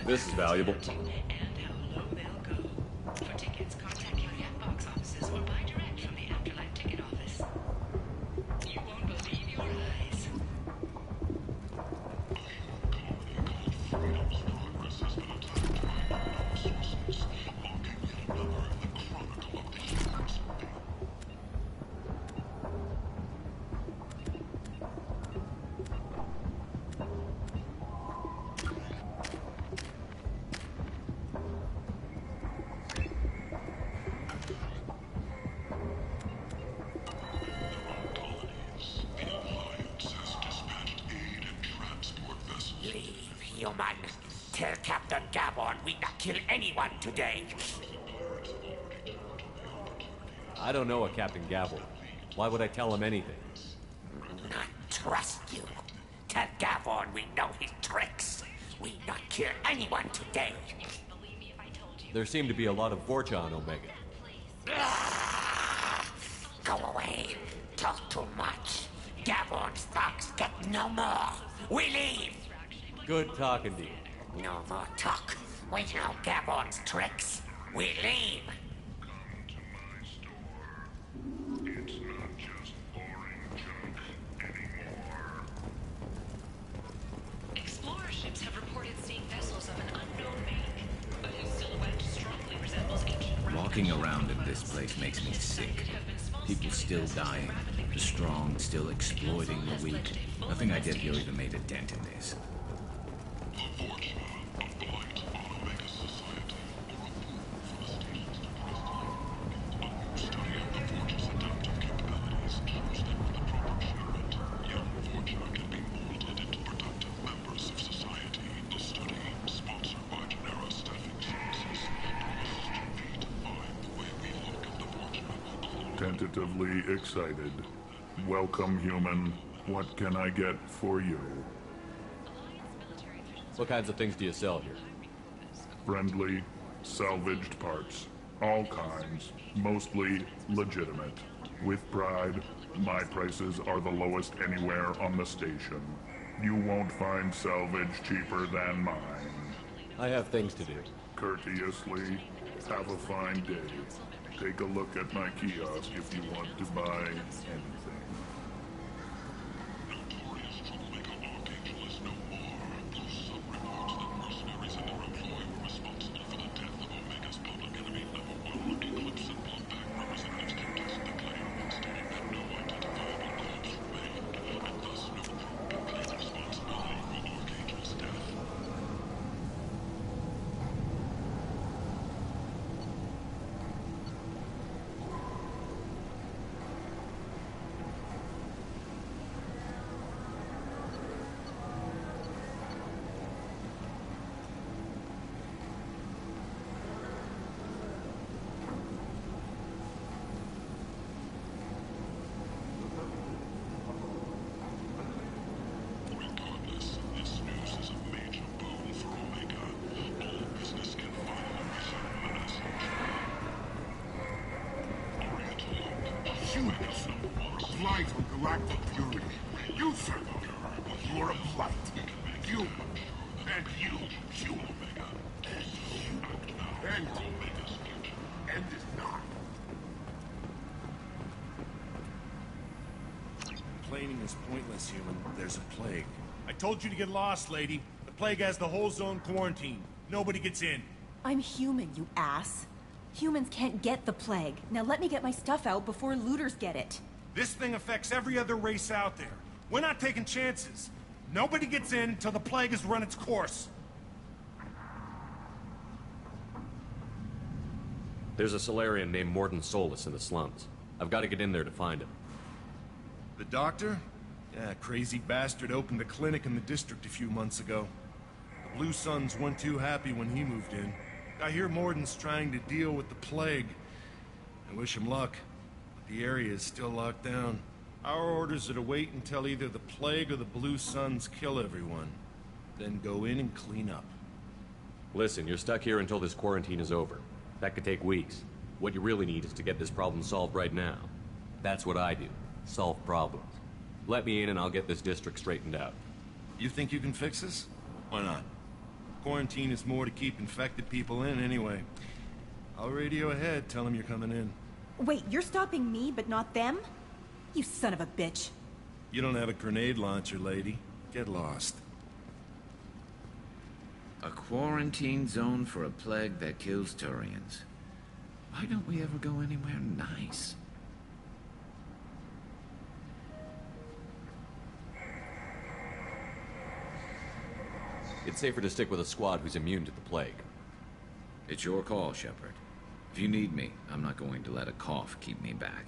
[SPEAKER 3] This is valuable.
[SPEAKER 17] human. Tell Captain Gavon we not kill anyone today.
[SPEAKER 3] I don't know a Captain Gavon. Why would I tell him anything?
[SPEAKER 17] Not trust you. Tell Gavon we know his tricks. We not kill anyone today.
[SPEAKER 3] There seem to be a lot of Vorcha on Omega.
[SPEAKER 17] Go away. Talk too much. Gavon's thugs get no more. We leave.
[SPEAKER 3] Good talking to you.
[SPEAKER 17] No more talk. We know Gavon's tricks. We leave.
[SPEAKER 2] Explorer ships have reported seeing vessels of an unknown make, whose silhouette strongly resembles ancient.
[SPEAKER 9] Walking around in this place makes me sick. People still dying. The strong still exploiting the weak. Nothing I did here even made a dent in this.
[SPEAKER 5] Tentatively excited. Welcome, human. What can I get for you?
[SPEAKER 3] What kinds of things do you sell here?
[SPEAKER 5] Friendly, salvaged parts. All kinds. Mostly legitimate. With pride, my prices are the lowest anywhere on the station. You won't find salvage cheaper than mine.
[SPEAKER 3] I have things to do.
[SPEAKER 5] Courteously, have a fine day. Take a look at my kiosk if you want to buy anything.
[SPEAKER 11] Blight on galactic purity. You, sir, you are a blight. You, and you, you, and you, and is not.
[SPEAKER 18] Complaining is pointless, human. There's a plague. I told you to get lost, lady. The plague has the whole zone quarantined. Nobody gets in.
[SPEAKER 19] I'm human, you ass. Humans can't get the plague. Now let me get my stuff out before looters get it.
[SPEAKER 18] This thing affects every other race out there. We're not taking chances. Nobody gets in until the plague has run its course.
[SPEAKER 3] There's a Solarian named Morden Solus in the slums. I've got to get in there to find him.
[SPEAKER 18] The doctor? Yeah, crazy bastard opened a clinic in the district a few months ago. The Blue Suns weren't too happy when he moved in. I hear Morden's trying to deal with the plague. I wish him luck. The area is still locked down. Our orders are to wait until either the plague or the Blue Suns kill everyone. Then go in and clean up.
[SPEAKER 3] Listen, you're stuck here until this quarantine is over. That could take weeks. What you really need is to get this problem solved right now. That's what I do. Solve problems. Let me in and I'll get this district straightened out.
[SPEAKER 18] You think you can fix this? Why not? Quarantine is more to keep infected people in anyway. I'll radio ahead, tell them you're coming in.
[SPEAKER 19] Wait, you're stopping me, but not them? You son of a bitch.
[SPEAKER 18] You don't have a grenade launcher, lady. Get lost.
[SPEAKER 9] A quarantine zone for a plague that kills Turians. Why don't we ever go anywhere nice?
[SPEAKER 3] It's safer to stick with a squad who's immune to the plague.
[SPEAKER 9] It's your call, Shepard. If you need me, I'm not going to let a cough keep me back.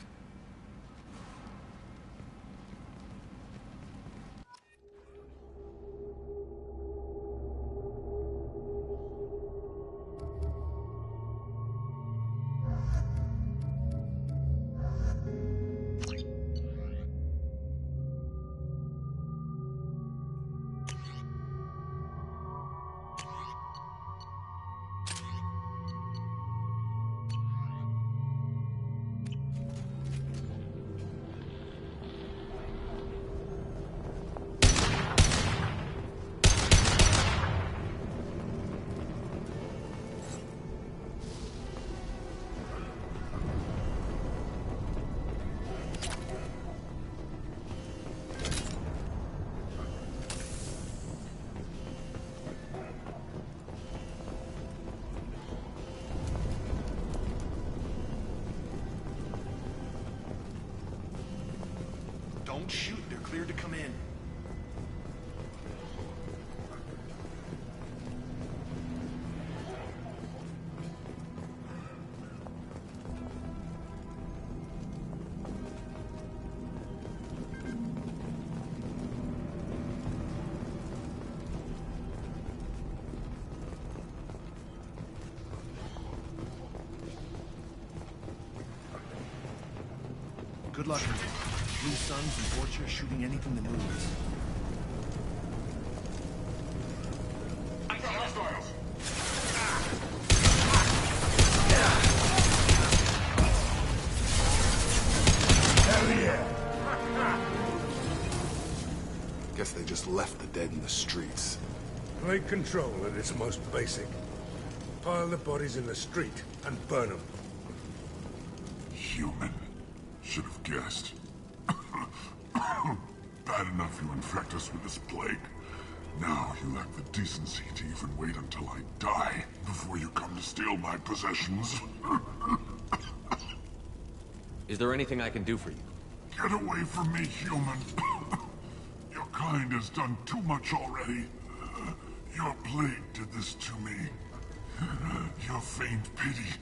[SPEAKER 18] Don't shoot. They're cleared to come in. Good luck, Herman. Blue Suns and Vorcha shooting anything that moves.
[SPEAKER 5] I got hostiles!
[SPEAKER 8] Hell yeah!
[SPEAKER 6] Guess they just left the dead in the streets.
[SPEAKER 8] Plague control at its most basic. Pile the bodies in the street and burn them.
[SPEAKER 5] Human. Should have guessed. Bad enough you infect us with this plague. Now you lack the decency to even wait until I die before you come to steal my possessions.
[SPEAKER 3] Is there anything I can do for you?
[SPEAKER 5] Get away from me, human. Your kind has done too much already. Your plague did this to me. Your feigned pity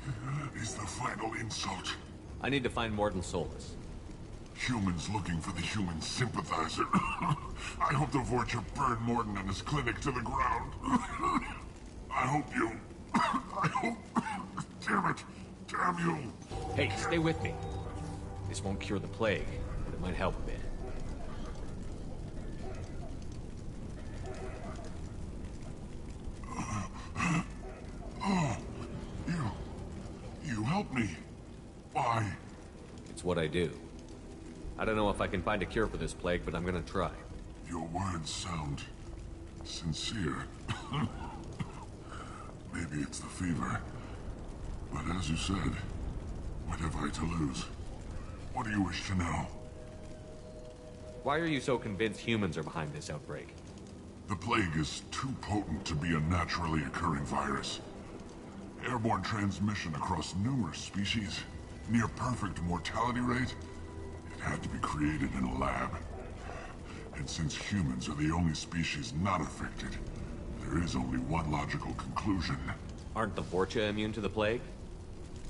[SPEAKER 5] is the final insult.
[SPEAKER 3] I need to find Morden Solus.
[SPEAKER 5] Humans looking for the human sympathizer. I hope the Vorcha burned Morden and his clinic to the ground. I hope you... I hope... Damn it! Damn you!
[SPEAKER 3] Hey, stay with me. This won't cure the plague, but it might help a bit.
[SPEAKER 5] Oh, you helped me. Why?
[SPEAKER 3] It's what I do. I don't know if I can find a cure for this plague, but I'm gonna try.
[SPEAKER 5] Your words sound sincere. Maybe it's the fever. But as you said, what have I to lose? What do you wish to know?
[SPEAKER 3] Why are you so convinced humans are behind this outbreak?
[SPEAKER 5] The plague is too potent to be a naturally occurring virus. Airborne transmission across numerous species, near perfect mortality rate. It had to be created in a lab. And since humans are the only species not affected, there is only one logical conclusion.
[SPEAKER 3] Aren't the Vorcha immune to the plague?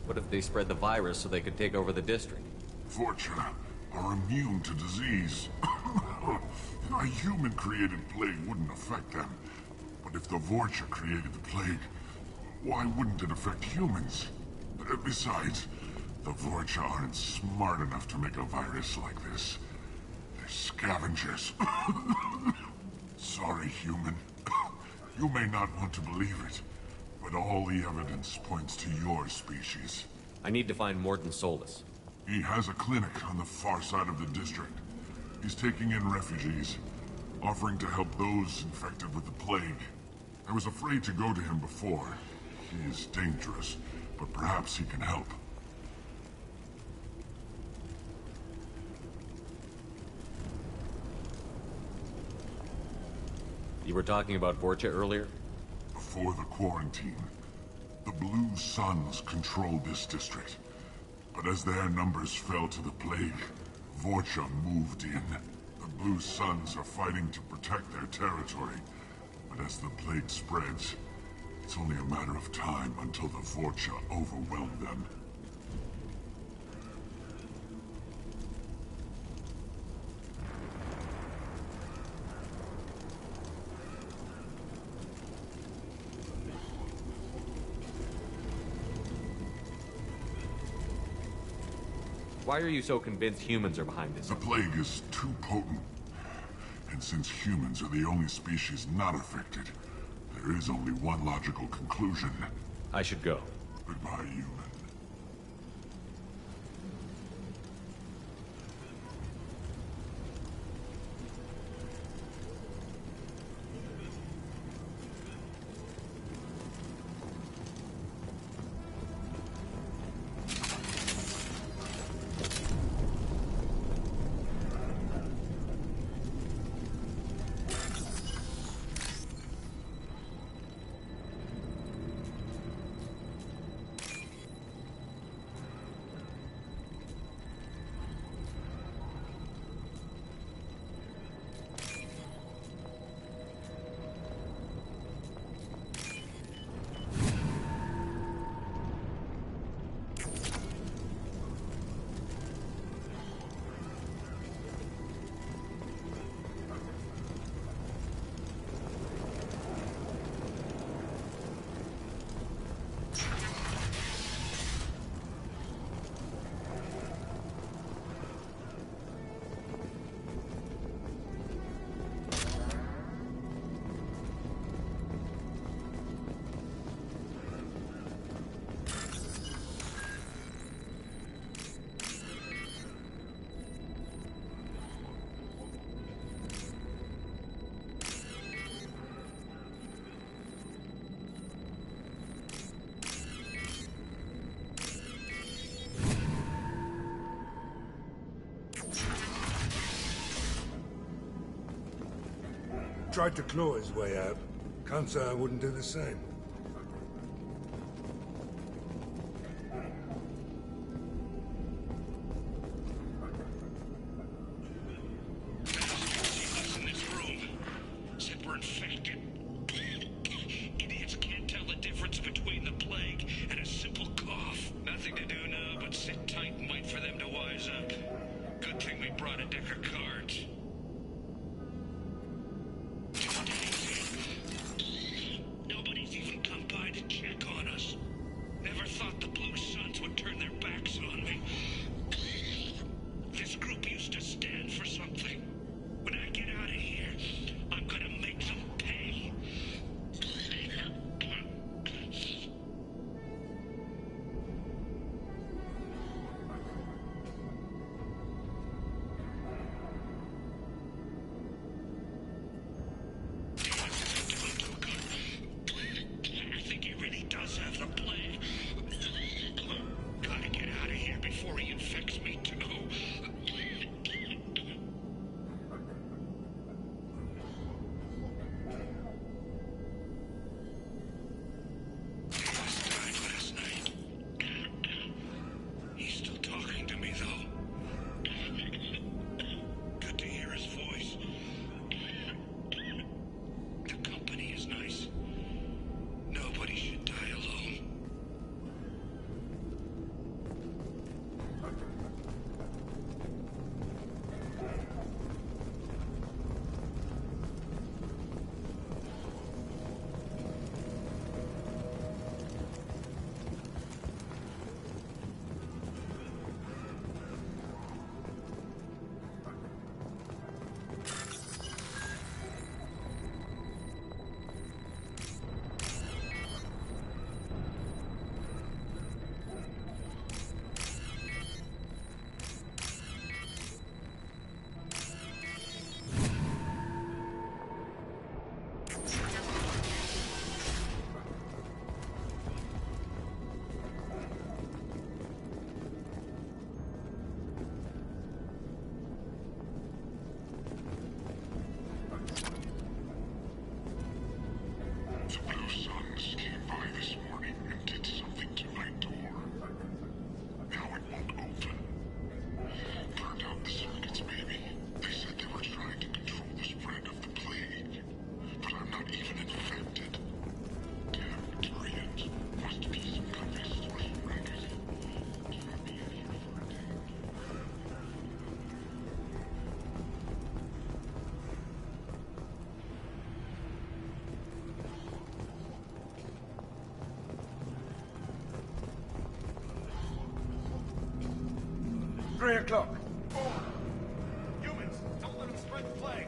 [SPEAKER 3] What if they spread the virus so they could take over the district?
[SPEAKER 5] Vorcha are immune to disease. A human-created plague wouldn't affect them. But if the Vorcha created the plague, why wouldn't it affect humans? Besides, the Vorcha aren't smart enough to make a virus like this. They're scavengers. Sorry, human. You may not want to believe it, but all the evidence points to your species.
[SPEAKER 3] I need to find Morden Solus.
[SPEAKER 5] He has a clinic on the far side of the district. He's taking in refugees, offering to help those infected with the plague. I was afraid to go to him before. He is dangerous, but perhaps he can help.
[SPEAKER 3] You were talking about Vorcha earlier?
[SPEAKER 5] Before the quarantine, the Blue Suns controlled this district. But as their numbers fell to the plague, Vorcha moved in. The Blue Suns are fighting to protect their territory. But as the plague spreads, it's only a matter of time until the Vorcha overwhelm them.
[SPEAKER 3] Why are you so convinced humans are behind this?
[SPEAKER 5] The plague is too potent. And since humans are the only species not affected, there is only one logical conclusion.
[SPEAKER 3] I should go.
[SPEAKER 5] Goodbye, human.
[SPEAKER 8] tried to claw his way out. Can't say I wouldn't do the same. $3 o'clock.
[SPEAKER 18] Humans, don't let them spread the plague.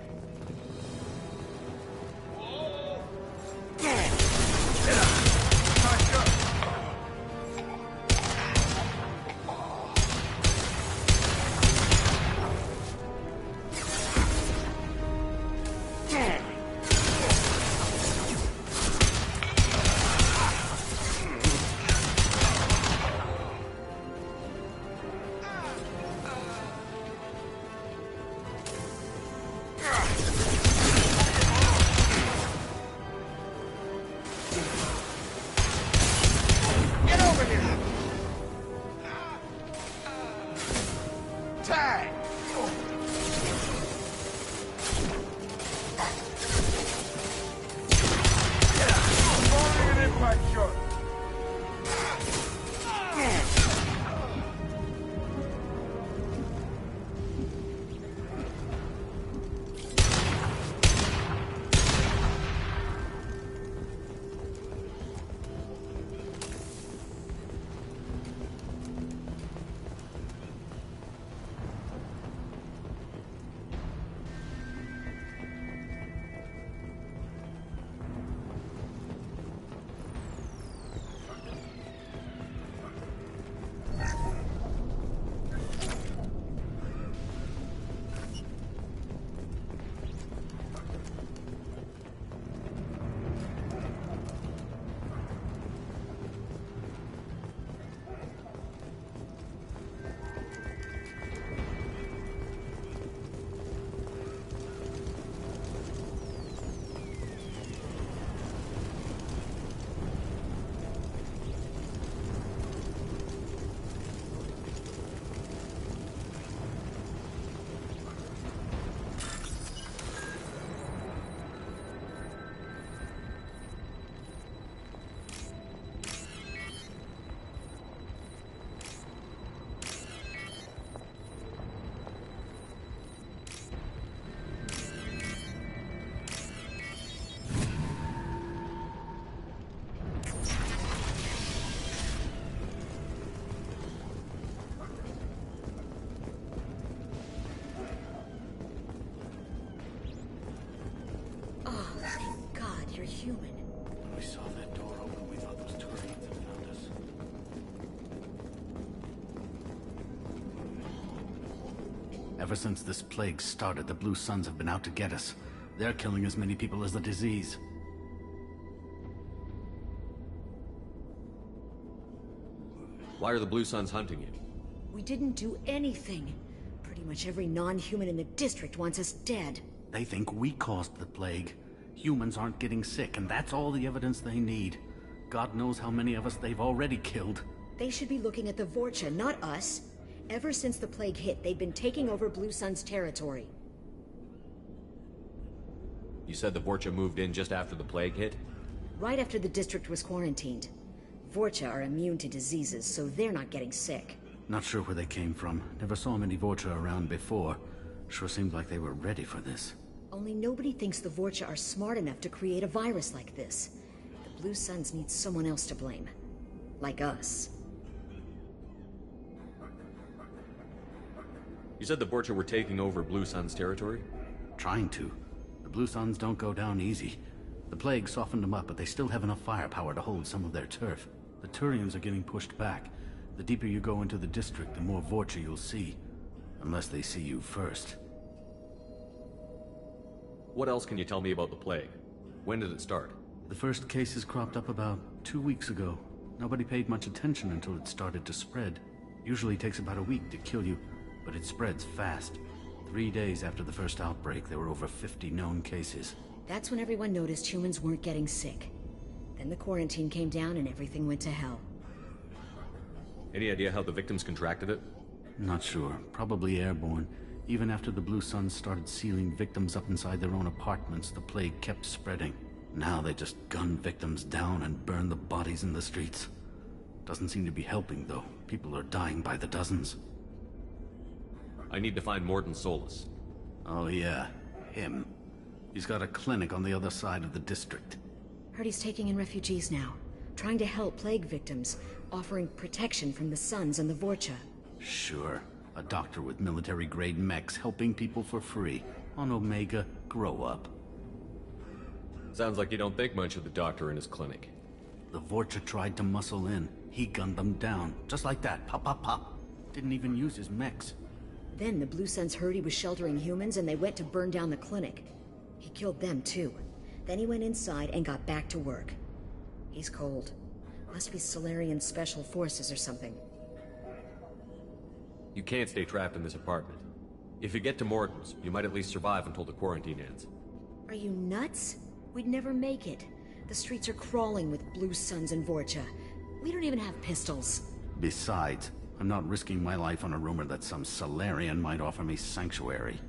[SPEAKER 20] after Human.
[SPEAKER 10] When we saw that door open, we thought those Turians had found us. Ever since this plague started, the Blue Suns have been out to get us. They're killing as many people as the disease.
[SPEAKER 3] Why are the Blue Suns hunting you?
[SPEAKER 20] We didn't do anything. Pretty much every non-human in the district wants us dead.
[SPEAKER 10] They think we caused the plague. Humans aren't getting sick, and that's all the evidence they need. God knows how many of us they've already killed.
[SPEAKER 20] They should be looking at the Vorcha, not us. Ever since the plague hit, they've been taking over Blue Sun's territory.
[SPEAKER 3] You said the Vorcha moved in just after the plague hit?
[SPEAKER 20] Right after the district was quarantined. Vorcha are immune to diseases, so they're not getting sick.
[SPEAKER 10] Not sure where they came from. Never saw many Vorcha around before. Sure seemed like they were ready for this.
[SPEAKER 20] Only nobody thinks the Vorcha are smart enough to create a virus like this. The Blue Suns need someone else to blame. Like us.
[SPEAKER 3] You said the Vorcha were taking over Blue Sun's territory?
[SPEAKER 10] Trying to. The Blue Suns don't go down easy. The plague softened them up, but they still have enough firepower to hold some of their turf. The Turians are getting pushed back. The deeper you go into the district, the more Vorcha you'll see. Unless they see you first.
[SPEAKER 3] What else can you tell me about the plague? When did it start?
[SPEAKER 10] The first cases cropped up about 2 weeks ago. Nobody paid much attention until it started to spread. Usually takes about a week to kill you, but it spreads fast. 3 days after the first outbreak, there were over 50 known cases.
[SPEAKER 20] That's when everyone noticed humans weren't getting sick. Then the quarantine came down and everything went to hell.
[SPEAKER 3] Any idea how the victims contracted it?
[SPEAKER 10] Not sure. Probably airborne. Even after the Blue Suns started sealing victims up inside their own apartments, the plague kept spreading. Now they just gun victims down and burn the bodies in the streets. Doesn't seem to be helping, though. People are dying by the dozens.
[SPEAKER 3] I need to find Morden Solus.
[SPEAKER 10] Oh yeah, him. He's got a clinic on the other side of the district.
[SPEAKER 20] Heard he's taking in refugees now. Trying to help plague victims. Offering protection from the Suns and the Vorcha.
[SPEAKER 10] Sure. A doctor with military-grade mechs helping people for free. On Omega, grow up.
[SPEAKER 3] Sounds like you don't think much of the doctor in his clinic.
[SPEAKER 10] The Vorcha tried to muscle in. He gunned them down. Just like that. Pop, pop, pop. Didn't even use his mechs.
[SPEAKER 20] Then the Blue Suns heard he was sheltering humans and they went to burn down the clinic. He killed them too. Then he went inside and got back to work. He's cold. Must be Solarian Special Forces or something.
[SPEAKER 3] You can't stay trapped in this apartment. If you get to Morden's, you might at least survive until the quarantine ends.
[SPEAKER 20] Are you nuts? We'd never make it. The streets are crawling with Blue Suns and Vorcha. We don't even have pistols.
[SPEAKER 10] Besides, I'm not risking my life on a rumor that some Solarian might offer me sanctuary.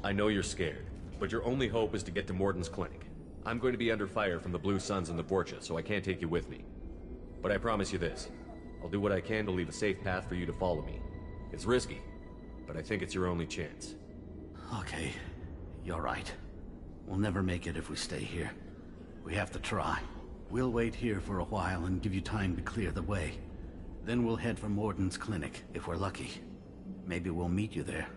[SPEAKER 3] I know you're scared, but your only hope is to get to Morden's clinic. I'm going to be under fire from the Blue Suns and the Vorcha, so I can't take you with me. But I promise you this. I'll do what I can to leave a safe path for you to follow me. It's risky, but I think it's your only chance.
[SPEAKER 10] Okay, you're right. We'll never make it if we stay here. We have to try. We'll wait here for a while and give you time to clear the way. Then we'll head for Morden's clinic, if we're lucky. Maybe we'll meet you there.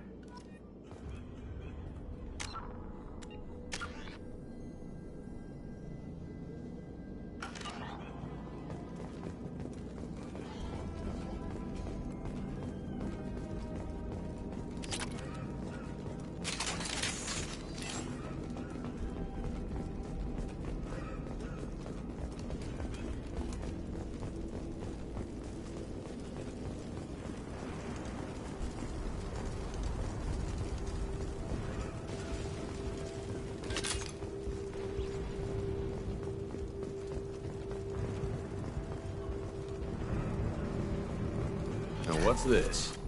[SPEAKER 3] Now what's this?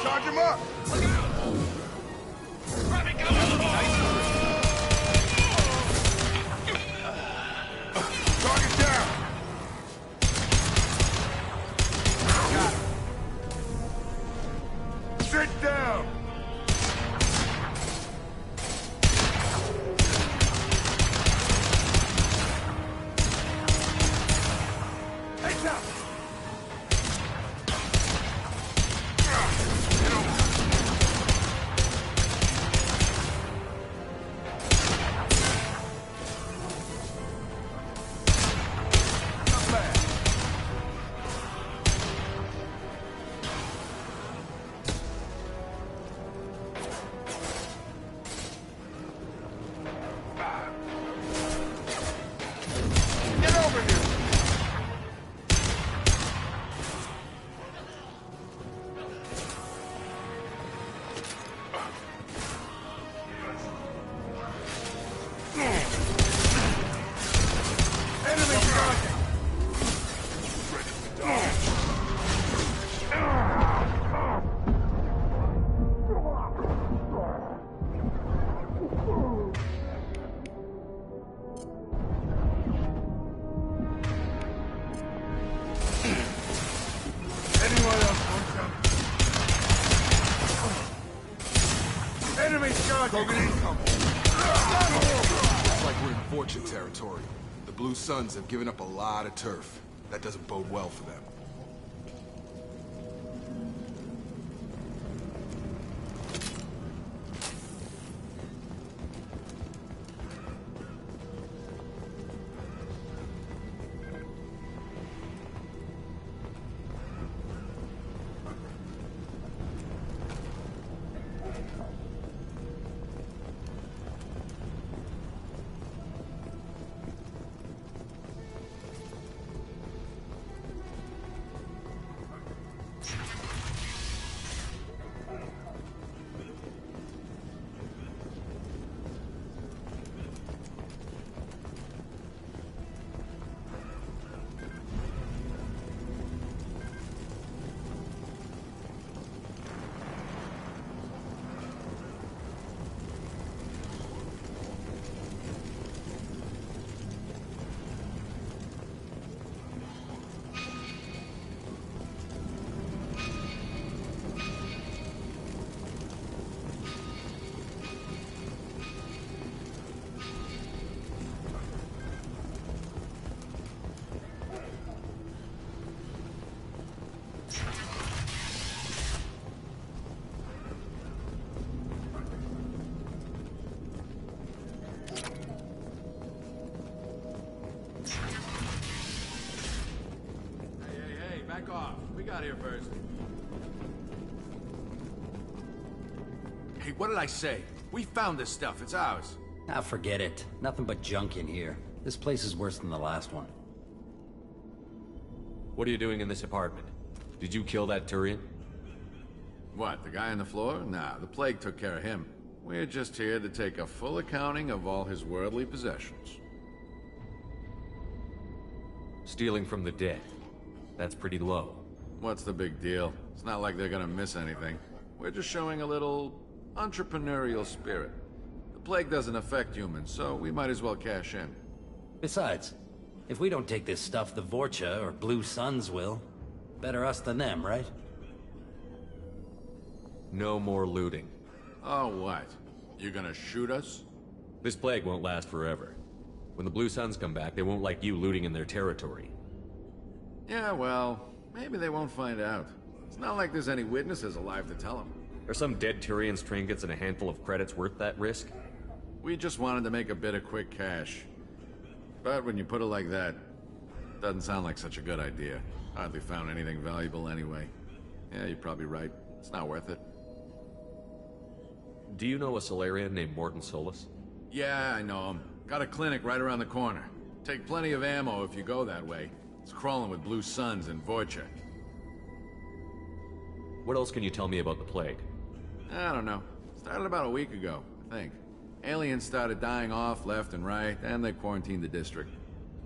[SPEAKER 11] Charge him up! Look out! Rabbit, go! Target down! Got it. Sit down!
[SPEAKER 6] Krogan incoming! Looks like we're in Fortune territory. The Blue Suns have given up a lot of turf. That doesn't bode well for them.
[SPEAKER 1] Back off. We got here first. Hey, what did I say? We found this stuff. It's ours.
[SPEAKER 21] Ah, forget it. Nothing but junk in here. This place is worse than the last one.
[SPEAKER 3] What are you doing in this apartment? Did you kill that Turian?
[SPEAKER 1] What, the guy on the floor? Nah, the plague took care of him. We're just here to take a full accounting of all his worldly possessions.
[SPEAKER 3] Stealing from the dead. That's pretty low.
[SPEAKER 1] What's the big deal? It's not like they're gonna miss anything. We're just showing a little entrepreneurial spirit. The plague doesn't affect humans, so we might as well cash in.
[SPEAKER 21] Besides, if we don't take this stuff, the Vorcha or Blue Suns will. Better us than them, right?
[SPEAKER 3] No more looting.
[SPEAKER 1] Oh, what? You gonna shoot us?
[SPEAKER 3] This plague won't last forever. When the Blue Suns come back, they won't like you looting in their territory.
[SPEAKER 1] Yeah, well, maybe they won't find out. It's not like there's any witnesses alive to tell them.
[SPEAKER 3] Are some dead Tyrians' trinkets and a handful of credits worth that risk?
[SPEAKER 1] We just wanted to make a bit of quick cash. But when you put it like that, doesn't sound like such a good idea. Hardly found anything valuable anyway. Yeah, you're probably right. It's not worth it.
[SPEAKER 3] Do you know a Solarian named Morton Solus?
[SPEAKER 1] Yeah, I know him. Got a clinic right around the corner. Take plenty of ammo if you go that way. It's crawling with Blue Suns and Vorcha.
[SPEAKER 3] What else can you tell me about the plague?
[SPEAKER 1] I don't know. Started about a week ago, I think. Aliens started dying off left and right, and they quarantined the district.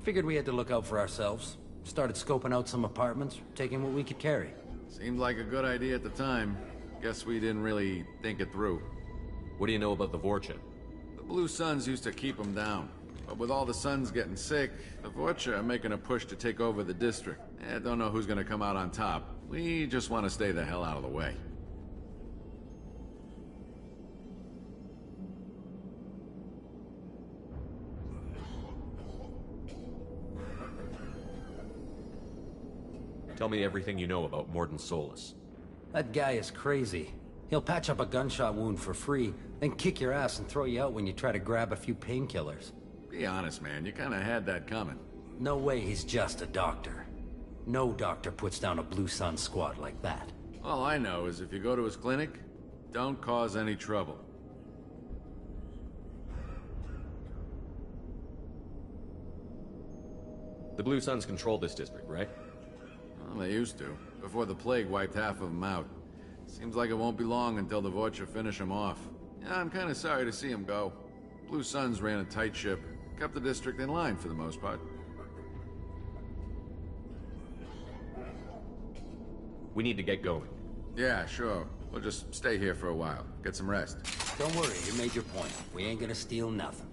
[SPEAKER 21] Figured we had to look out for ourselves. Started scoping out some apartments, taking what we could carry.
[SPEAKER 1] Seemed like a good idea at the time. Guess we didn't really think it through.
[SPEAKER 3] What do you know about the Vorcha?
[SPEAKER 1] The Blue Suns used to keep them down. But with all the Suns getting sick, the Vorcha are making a push to take over the district. I don't know who's gonna come out on top. We just want to stay the hell out of the way.
[SPEAKER 3] Tell me everything you know about Morton Solus.
[SPEAKER 21] That guy is crazy. He'll patch up a gunshot wound for free, then kick your ass and throw you out when you try to grab a few painkillers.
[SPEAKER 1] Be honest, man. You kinda had that coming.
[SPEAKER 21] No way he's just a doctor. No doctor puts down a Blue Sun squad like that.
[SPEAKER 1] All I know is if you go to his clinic, don't cause any trouble.
[SPEAKER 3] The Blue Suns control this district, right?
[SPEAKER 1] Well, they used to, before the plague wiped half of them out. Seems like it won't be long until the Vorcha finish them off. Yeah, I'm kinda sorry to see them go. Blue Suns ran a tight ship, kept the district in line for the most part.
[SPEAKER 3] We need to get going.
[SPEAKER 1] Yeah, sure. We'll just stay here for a while. Get some rest.
[SPEAKER 21] Don't worry, you made your point. We ain't gonna steal nothing.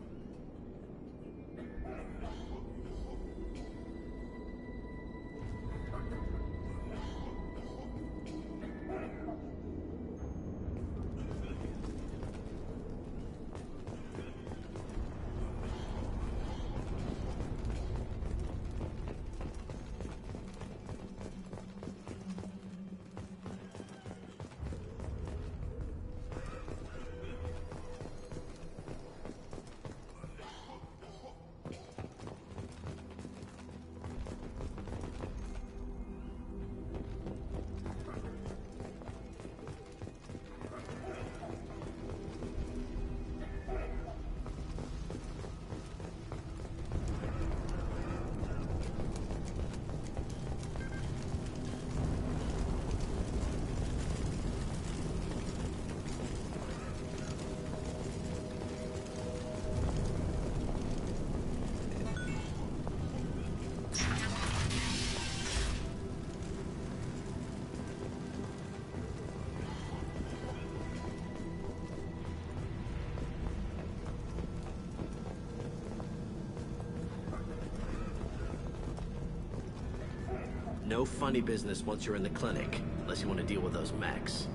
[SPEAKER 4] No funny business once you're in the clinic, unless you want to deal with those mechs.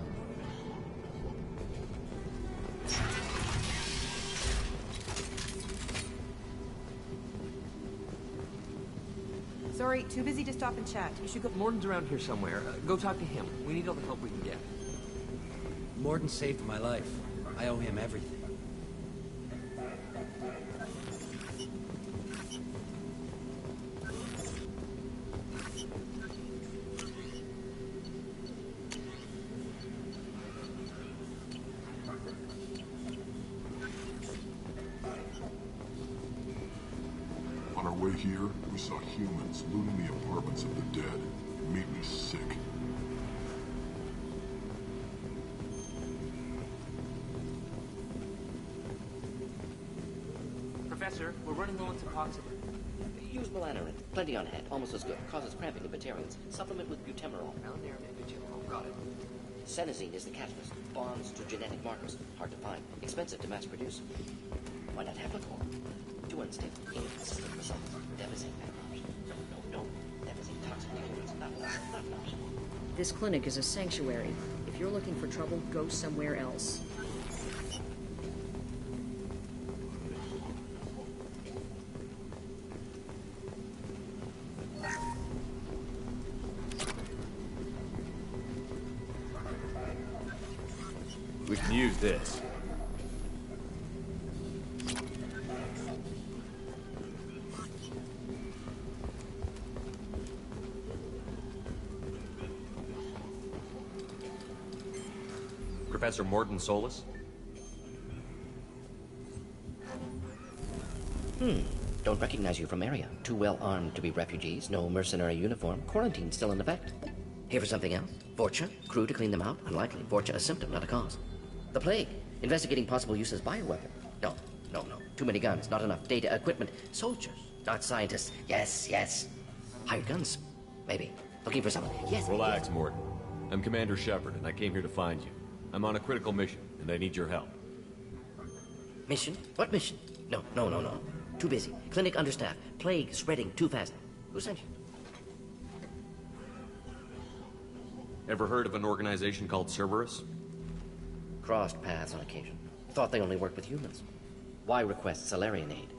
[SPEAKER 22] Sorry, too busy to stop and chat. You should go.
[SPEAKER 4] Morden's around here somewhere. Go talk to him. We need all the help we can get.
[SPEAKER 21] Morden saved my life. I owe him everything.
[SPEAKER 5] On our way here, we saw humans looting the apartments of the dead. It made me sick.
[SPEAKER 23] Professor, we're running low on Suboxone.
[SPEAKER 24] Use melanorin. Plenty on hand. Almost as good. Causes cramping in Batarians. Supplement with butemerol.
[SPEAKER 23] Melanorin and butemerol. Got it.
[SPEAKER 24] Senesine is the catalyst. Bonds to genetic markers. Hard to find. Expensive to mass produce. Why not have more? Too unstable. Inconsistent results. Devastating backgrounds. No. Devastating toxic humans. Not enough.
[SPEAKER 20] This clinic is a sanctuary. If you're looking for trouble, go somewhere else.
[SPEAKER 3] We can use this. Professor Morden Solus?
[SPEAKER 24] Don't recognize you from area. Too well armed to be refugees. No mercenary uniform. Quarantine still in effect. Here for something else? Vorcha? Crew to clean them out? Unlikely. Vorcha a symptom, not a cause. The plague. Investigating possible use as bioweapon. No. Too many guns, not enough data, equipment. Soldiers, not scientists. Yes. Hired guns. Maybe. Looking for someone. Yes.
[SPEAKER 3] Relax, Morden. I'm Commander Shepard, and I came here to find you. I'm on a critical mission, and I need your help.
[SPEAKER 24] Mission? What mission? No. Too busy. Clinic understaffed. Plague spreading too fast. Who sent you?
[SPEAKER 3] Ever heard of an organization called Cerberus?
[SPEAKER 24] Crossed paths on occasion. Thought they only worked with humans. Why request Salarian aid?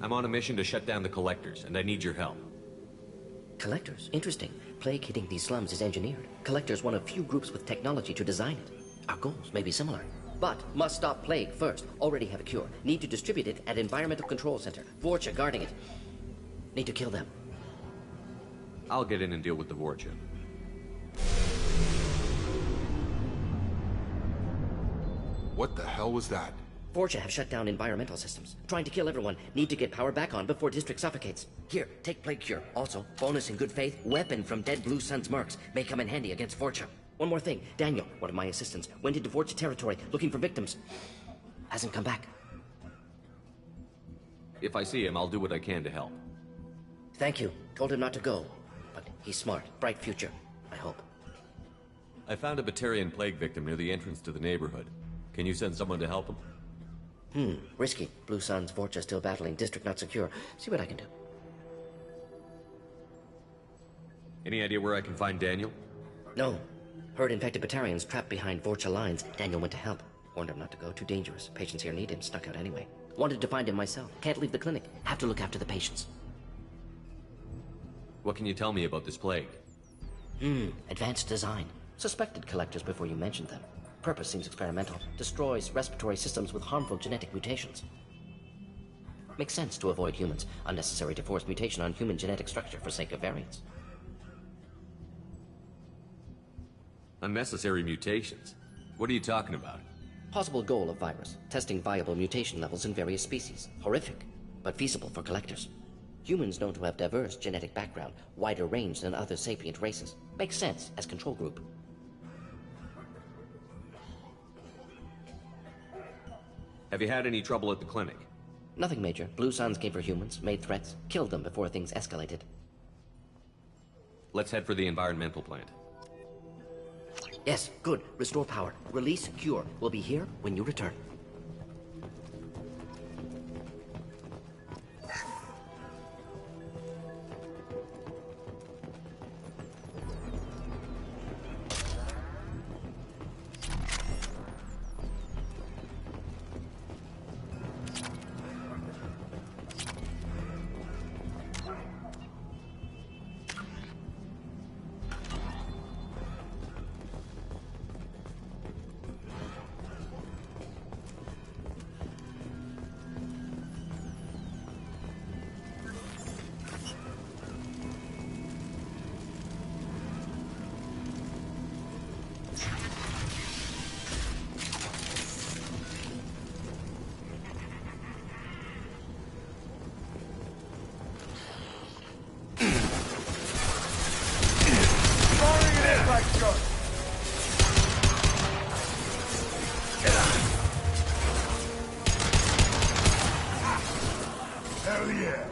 [SPEAKER 3] I'm on a mission to shut down the Collectors, and I need your help.
[SPEAKER 24] Collectors? Interesting. Plague hitting these slums is engineered. Collectors one of few groups with technology to design it. Our goals may be similar. But must stop plague first. Already have a cure. Need to distribute it at Environmental Control Center. Vorcha guarding it. Need to kill them.
[SPEAKER 3] I'll get in and deal with the Vorcha.
[SPEAKER 6] What the hell was that?
[SPEAKER 24] Vorcha have shut down environmental systems. Trying to kill everyone. Need to get power back on before district suffocates. Here, take plague cure. Also, bonus in good faith, weapon from dead Blue Sun's mercs. May come in handy against Vorcha. One more thing. Daniel, one of my assistants, went into Vorcha territory looking for victims. Hasn't come back.
[SPEAKER 3] If I see him, I'll do what I can to help.
[SPEAKER 24] Thank you. Told him not to go. But he's smart. Bright future. I hope.
[SPEAKER 3] I found a Batarian plague victim near the entrance to the neighborhood. Can you send someone to help him?
[SPEAKER 24] Risky. Blue Sun's Vorcha still battling. District not secure. See what I can do.
[SPEAKER 3] Any idea where I can find Daniel?
[SPEAKER 24] No. Heard infected Batarians trapped behind Vorcha lines. Daniel went to help. Warned him not to go. Too dangerous. Patients here need him. Snuck out anyway. Wanted to find him myself. Can't leave the clinic. Have to look after the patients.
[SPEAKER 3] What can you tell me about this plague?
[SPEAKER 24] Advanced design. Suspected collectors before you mentioned them. Purpose seems experimental. Destroys respiratory systems with harmful genetic mutations. Makes sense to avoid humans. Unnecessary to force mutation on human genetic structure for sake of variants.
[SPEAKER 3] Unnecessary mutations? What are you talking about?
[SPEAKER 24] Possible goal of virus. Testing viable mutation levels in various species. Horrific, but feasible for collectors. Humans known to have diverse genetic background, wider range than other sapient races. Makes sense as control group.
[SPEAKER 3] Have you had any trouble at the clinic?
[SPEAKER 24] Nothing major. Blue Suns came for humans, made threats, killed them before things escalated.
[SPEAKER 3] Let's head for the environmental plant.
[SPEAKER 24] Yes, good. Restore power. Release cure. We'll be here when you return.
[SPEAKER 11] Hell yeah!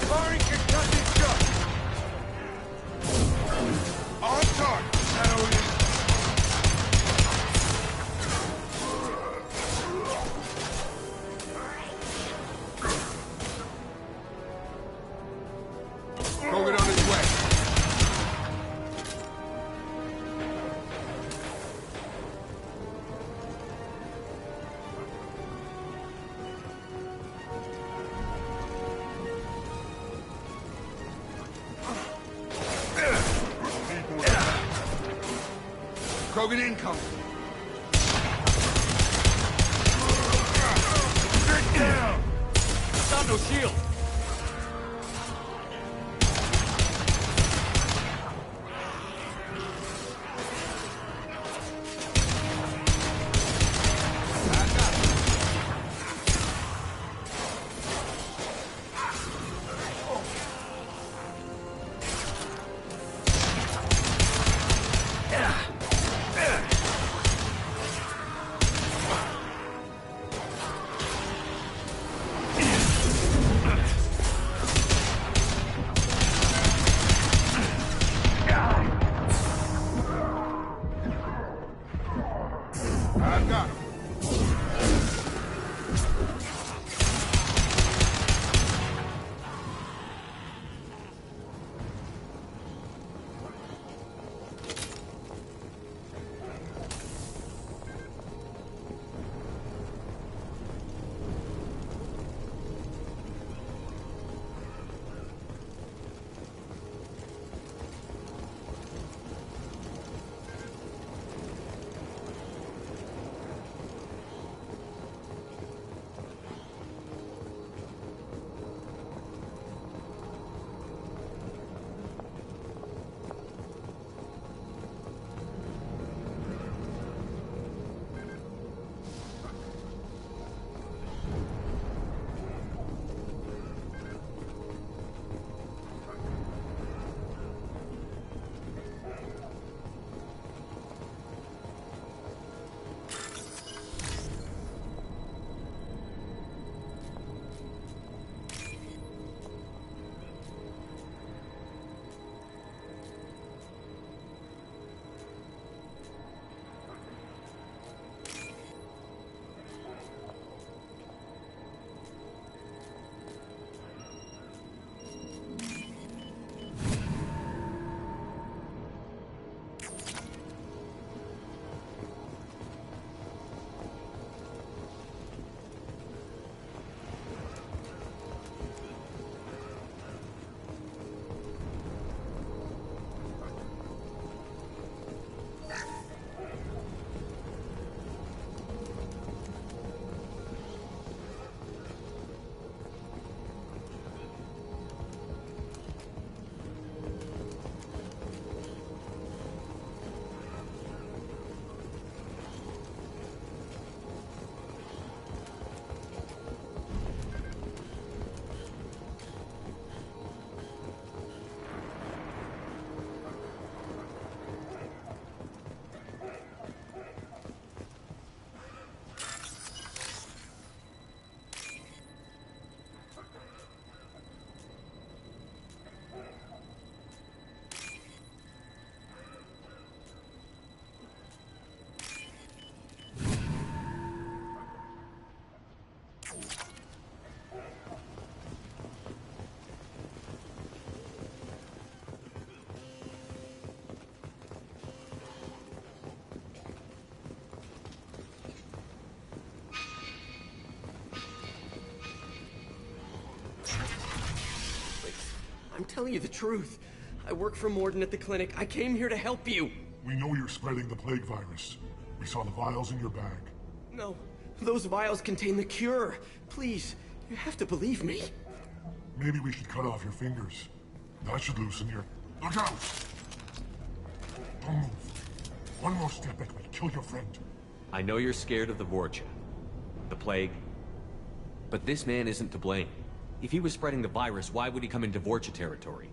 [SPEAKER 11] Firing concussive shot! On target! Shadow in.
[SPEAKER 6] Krogan on his way. Krogan incoming.
[SPEAKER 11] Get down!
[SPEAKER 3] Stop, no shield!
[SPEAKER 11] I've got him.
[SPEAKER 7] I'm telling you the truth. I work for Morden at the clinic. I came here to help you.
[SPEAKER 5] We know you're spreading the plague virus. We saw the vials in your bag.
[SPEAKER 7] No, those vials contain the cure. Please, you have to believe me.
[SPEAKER 5] Maybe we should cut off your fingers. That should loosen your... Look out! Don't move. One more step that will kill your friend.
[SPEAKER 3] I know you're scared of the Vorcha. The plague. But this man isn't to blame. If he was spreading the virus, why would he come into Vorcha territory?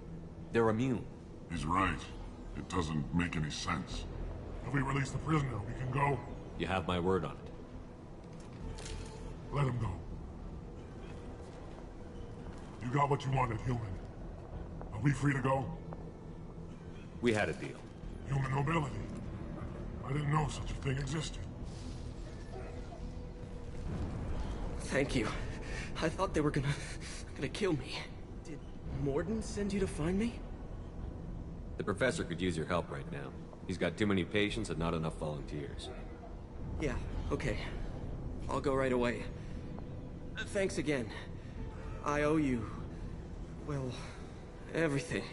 [SPEAKER 3] They're immune.
[SPEAKER 5] He's right. It doesn't make any sense.
[SPEAKER 11] If we release the prisoner, we can go.
[SPEAKER 3] You have my word on it.
[SPEAKER 11] Let him go. You got what you wanted, human. Are we free to go?
[SPEAKER 3] We had a deal.
[SPEAKER 11] Human nobility. I didn't know such a thing existed.
[SPEAKER 7] Thank you. I thought they were gonna kill me. Did Morden send you to find me?
[SPEAKER 3] The professor could use your help right now. He's got too many patients and not enough volunteers.
[SPEAKER 7] Yeah, okay. I'll go right away. Thanks again. I owe you... well, everything.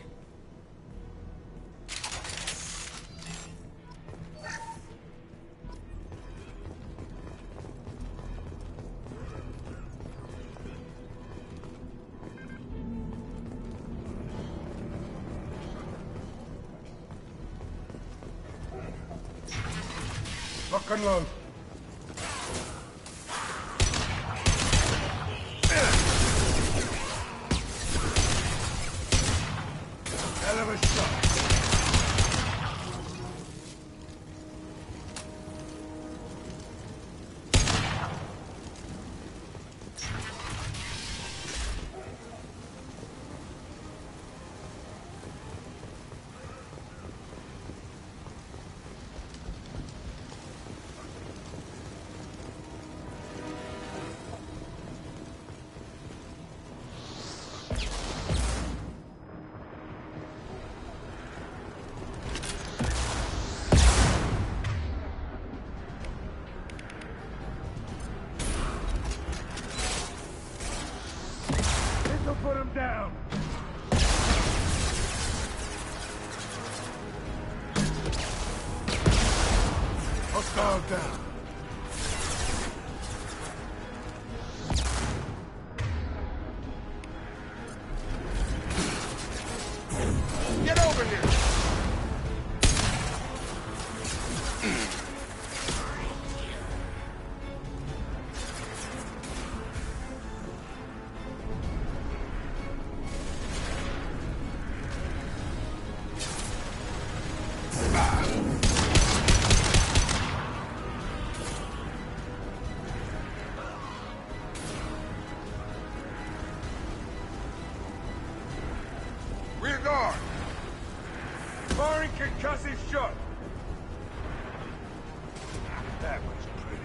[SPEAKER 11] Lock and load. Hell of a shot. Put him down! Hostile down! Get over here! Rear guard! Firing concussive shot! That was pretty.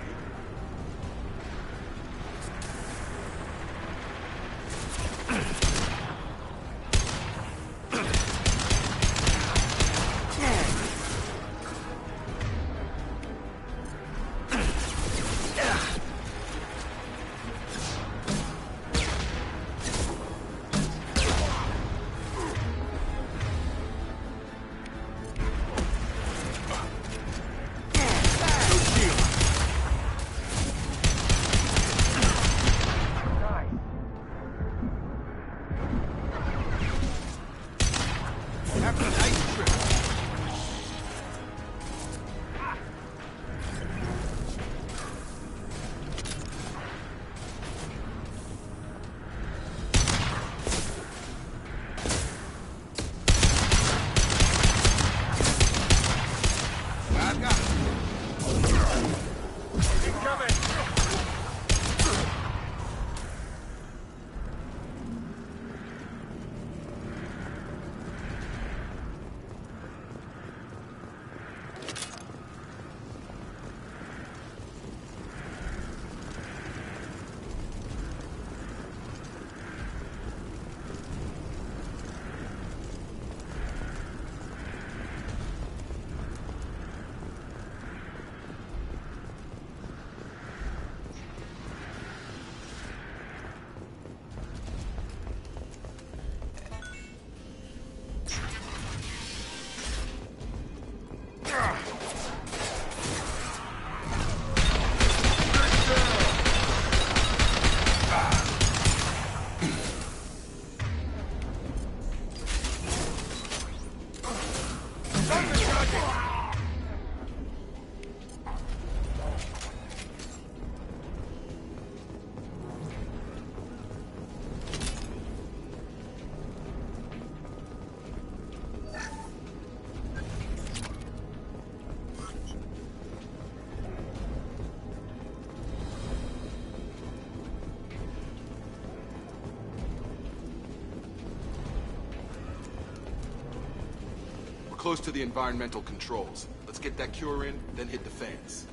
[SPEAKER 6] We're close to the environmental controls. Let's get that cure in, then hit the fans.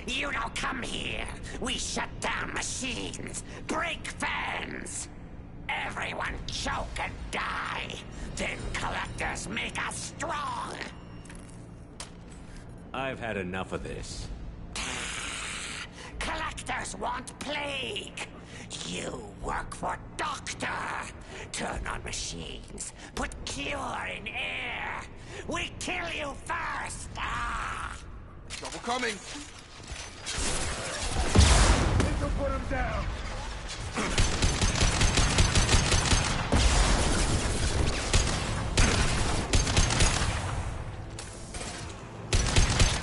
[SPEAKER 17] You don't come here. We shut down machines, break fans. Everyone choke and die. Then collectors make us strong.
[SPEAKER 3] I've had enough of this.
[SPEAKER 17] Collectors want plague. You work for Doctor. Turn on machines. Put cure in air. We kill you first.
[SPEAKER 6] Trouble coming.
[SPEAKER 11] This'll put him down.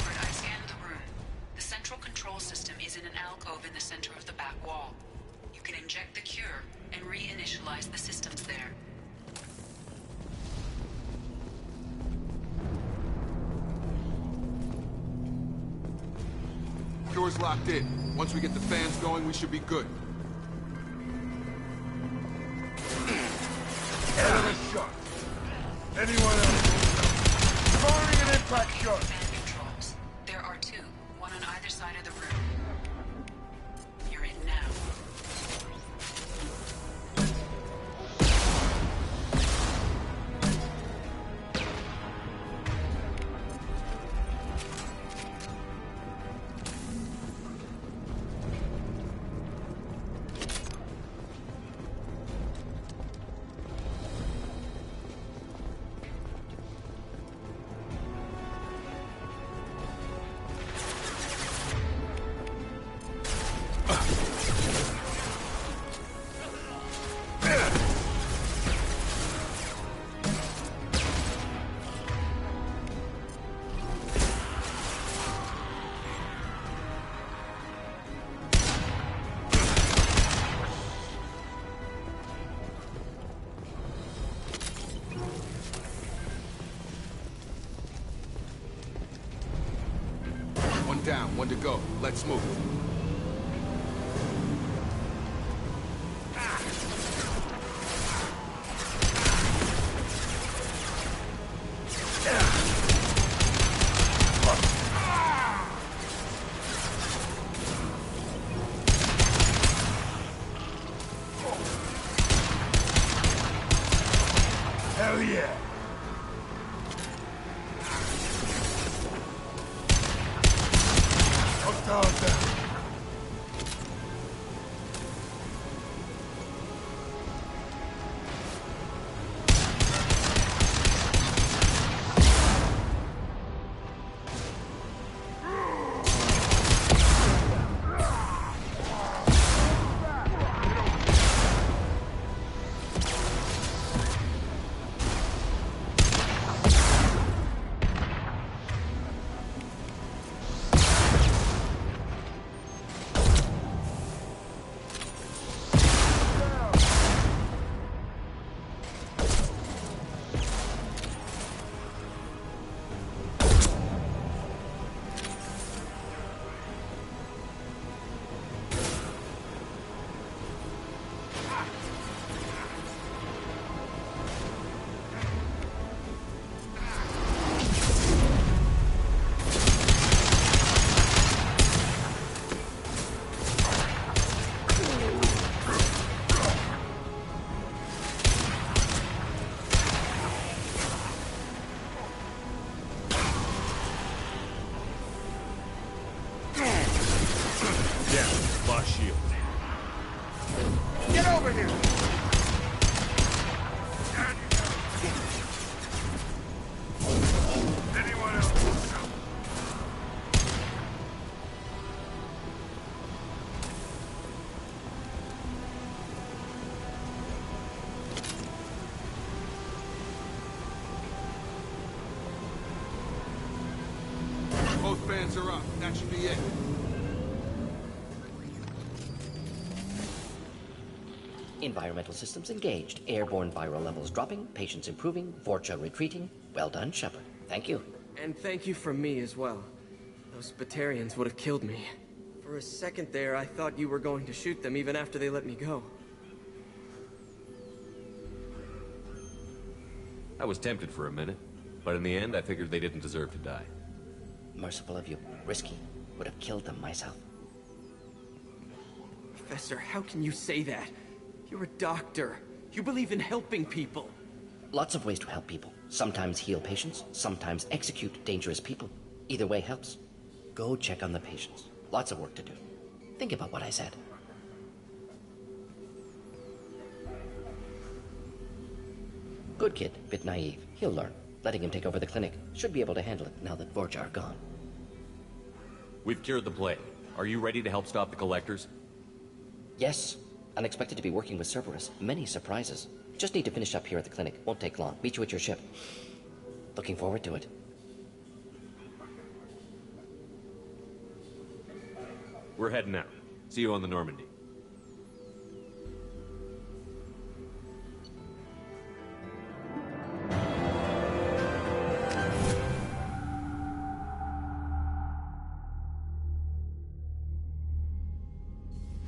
[SPEAKER 2] I scanned the room. The central control system is in an alcove in the center of the back wall. You can inject the cure and reinitialize the systems there.
[SPEAKER 6] Cure's locked in. Once we get the fans going, we should be good.
[SPEAKER 11] Another shot. Anyone else? Firing an impact shot.
[SPEAKER 2] Fan controls. There are two, one on either side of the room. You're in now.
[SPEAKER 6] One down, one to go. Let's move.
[SPEAKER 11] Hell yeah. Hostiles down. Get over here! Anyone else?
[SPEAKER 6] Both fans are up. That should be it.
[SPEAKER 24] Environmental systems engaged. Airborne viral levels dropping. Patients improving. Vorcha retreating. Well done, Shepard. Thank you.
[SPEAKER 7] And thank you from me as well. Those Batarians would have killed me. For a second there, I thought you were going to shoot them even after they let me go.
[SPEAKER 3] I was tempted for a minute, but in the end, I figured they didn't deserve to die.
[SPEAKER 24] Merciful of you. Risky. Would have killed them myself.
[SPEAKER 7] Professor, how can you say that? You're a doctor. You believe in helping people.
[SPEAKER 24] Lots of ways to help people. Sometimes heal patients, sometimes execute dangerous people. Either way helps. Go check on the patients. Lots of work to do. Think about what I said. Good kid, bit naive. He'll learn. Letting him take over the clinic. Should be able to handle it now that Vorcha are gone.
[SPEAKER 3] We've cured the plague. Are you ready to help stop the collectors?
[SPEAKER 24] Yes. Unexpected to be working with Cerberus. Many surprises. Just need to finish up here at the clinic. Won't take long. Meet you at your ship. Looking forward to it.
[SPEAKER 3] We're heading out. See you on the Normandy.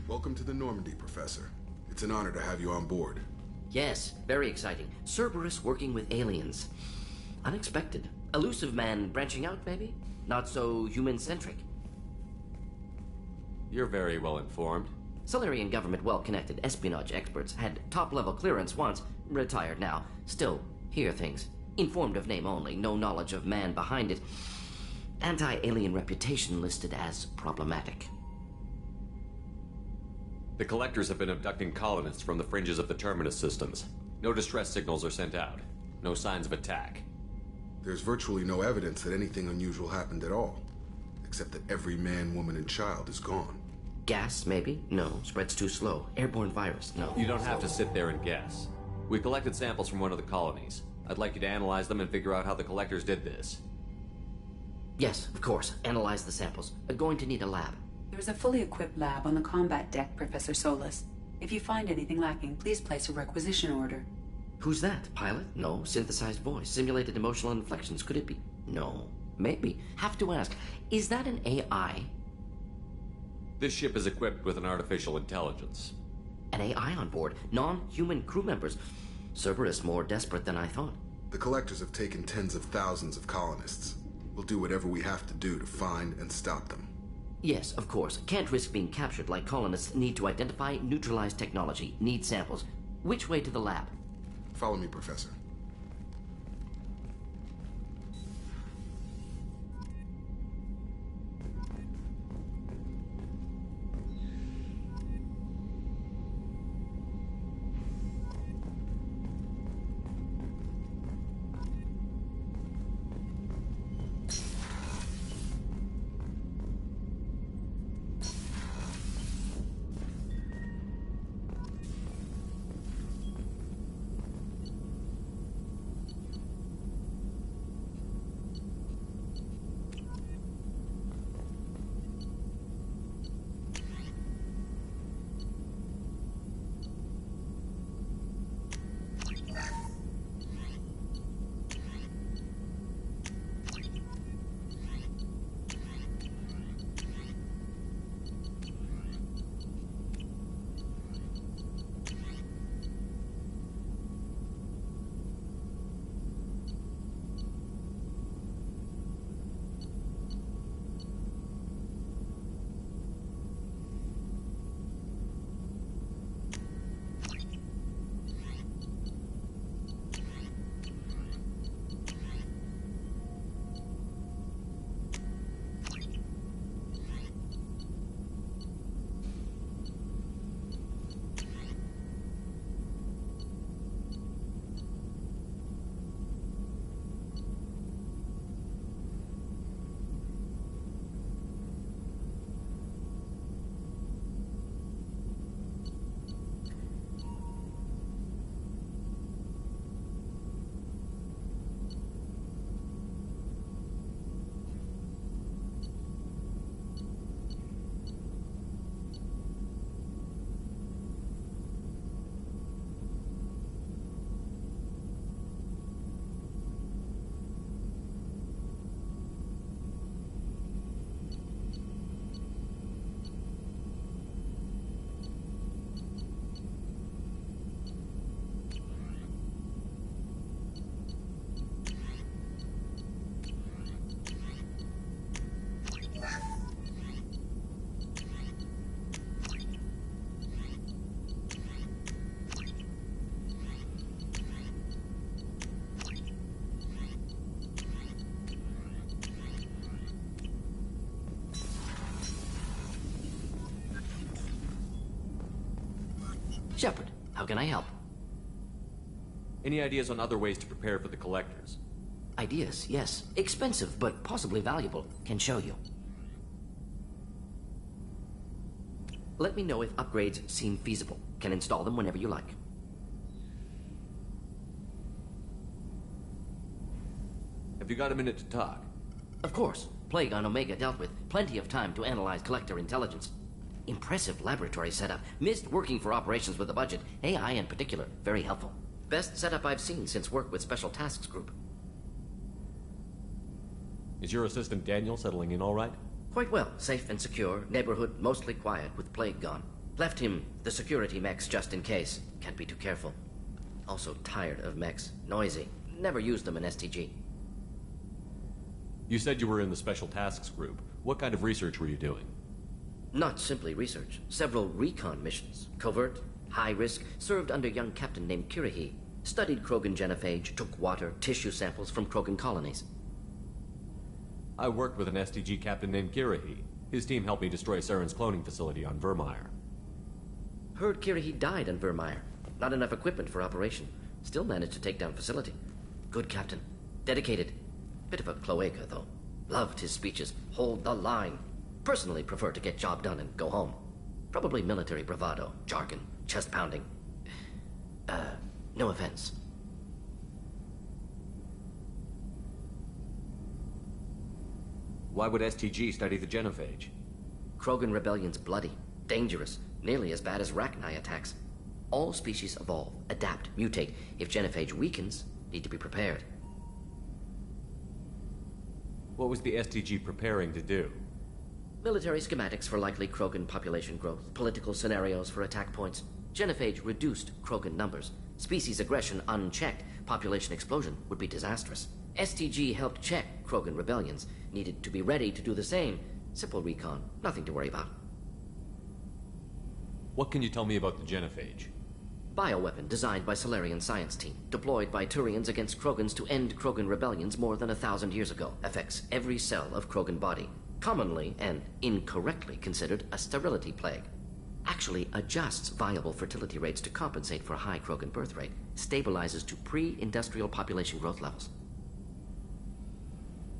[SPEAKER 6] Welcome to the Normandy, Professor. It's an honor to have you on board.
[SPEAKER 24] Yes, very exciting. Cerberus working with aliens. Unexpected. Elusive man branching out, maybe? Not so human-centric.
[SPEAKER 3] You're very well informed.
[SPEAKER 24] Solarian government well-connected espionage experts had top-level clearance once, retired now. Still, hear things. Informed of name only, no knowledge of man behind it. Anti-alien reputation listed as problematic.
[SPEAKER 3] The collectors have been abducting colonists from the fringes of the Terminus systems. No distress signals are sent out. No signs of attack.
[SPEAKER 6] There's virtually no evidence that anything unusual happened at all. Except that every man, woman, and child is gone.
[SPEAKER 24] Gas, maybe? No. Spreads too slow. Airborne virus? No.
[SPEAKER 3] You don't have to sit there and guess. We collected samples from one of the colonies. I'd like you to analyze them and figure out how the collectors did this.
[SPEAKER 24] Yes, of course. Analyze the samples. Going to need a lab.
[SPEAKER 2] There's a fully equipped lab on the combat deck, Professor Solis. If you find anything lacking, please place a requisition order.
[SPEAKER 24] Who's that? Pilot? No. Synthesized voice. Simulated emotional inflections. Could it be? No. Maybe. Have to ask. Is that an AI?
[SPEAKER 3] This ship is equipped with an artificial intelligence.
[SPEAKER 24] An AI on board? Non-human crew members? Cerberus more desperate than I thought.
[SPEAKER 6] The collectors have taken tens of thousands of colonists. We'll do whatever we have to do to find and stop them.
[SPEAKER 24] Yes, of course. Can't risk being captured like colonists need to identify, neutralize technology, need samples. Which way to the lab?
[SPEAKER 6] Follow me, Professor.
[SPEAKER 24] Shepard, how can I help?
[SPEAKER 3] Any ideas on other ways to prepare for the collectors?
[SPEAKER 24] Ideas, yes. Expensive, but possibly valuable. Can show you. Let me know if upgrades seem feasible. Can install them whenever you like.
[SPEAKER 3] Have you got a minute to talk?
[SPEAKER 24] Of course. Plague on Omega dealt with. Plenty of time to analyze collector intelligence. Impressive laboratory setup. Missed working for operations with a budget. AI in particular. Very helpful. Best setup I've seen since work with Special Tasks Group.
[SPEAKER 3] Is your assistant Daniel settling in all right?
[SPEAKER 24] Quite well. Safe and secure. Neighborhood mostly quiet with Plague gone. Left him the security mechs just in case. Can't be too careful. Also tired of mechs. Noisy. Never used them in STG.
[SPEAKER 3] You said you were in the Special Tasks Group. What kind of research were you doing?
[SPEAKER 24] Not simply research. Several recon missions. Covert, high risk, served under a young captain named Kirihi. Studied Krogan genophage, took water, tissue samples from Krogan colonies.
[SPEAKER 3] I worked with an STG captain named Kirihi. His team helped me destroy Saren's cloning facility on Vermeer.
[SPEAKER 24] Heard Kirihi died on Vermeer. Not enough equipment for operation. Still managed to take down facility. Good captain. Dedicated. Bit of a cloaca, though. Loved his speeches. Hold the line. Personally prefer to get job done and go home. Probably military bravado, jargon, chest pounding. No offense.
[SPEAKER 3] Why would STG study the genophage?
[SPEAKER 24] Krogan rebellion's bloody, dangerous, nearly as bad as Rachni attacks. All species evolve, adapt, mutate. If genophage weakens, need to be prepared.
[SPEAKER 3] What was the STG preparing to do?
[SPEAKER 24] Military schematics for likely Krogan population growth, political scenarios for attack points. Genophage reduced Krogan numbers. Species aggression unchecked, population explosion would be disastrous. STG helped check Krogan rebellions. Needed to be ready to do the same. Simple recon, nothing to worry about.
[SPEAKER 3] What can you tell me about the genophage?
[SPEAKER 24] Bioweapon designed by Solarian science team. Deployed by Turians against Krogans to end Krogan rebellions more than 1,000 years ago. Affects every cell of Krogan body. Commonly and incorrectly considered a sterility plague. Actually adjusts viable fertility rates to compensate for a high Krogan birth rate. Stabilizes to pre-industrial population growth levels.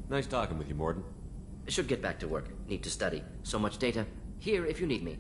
[SPEAKER 3] Nice talking with you, Morden.
[SPEAKER 24] Should get back to work. Need to study. So much data. Here if you need me.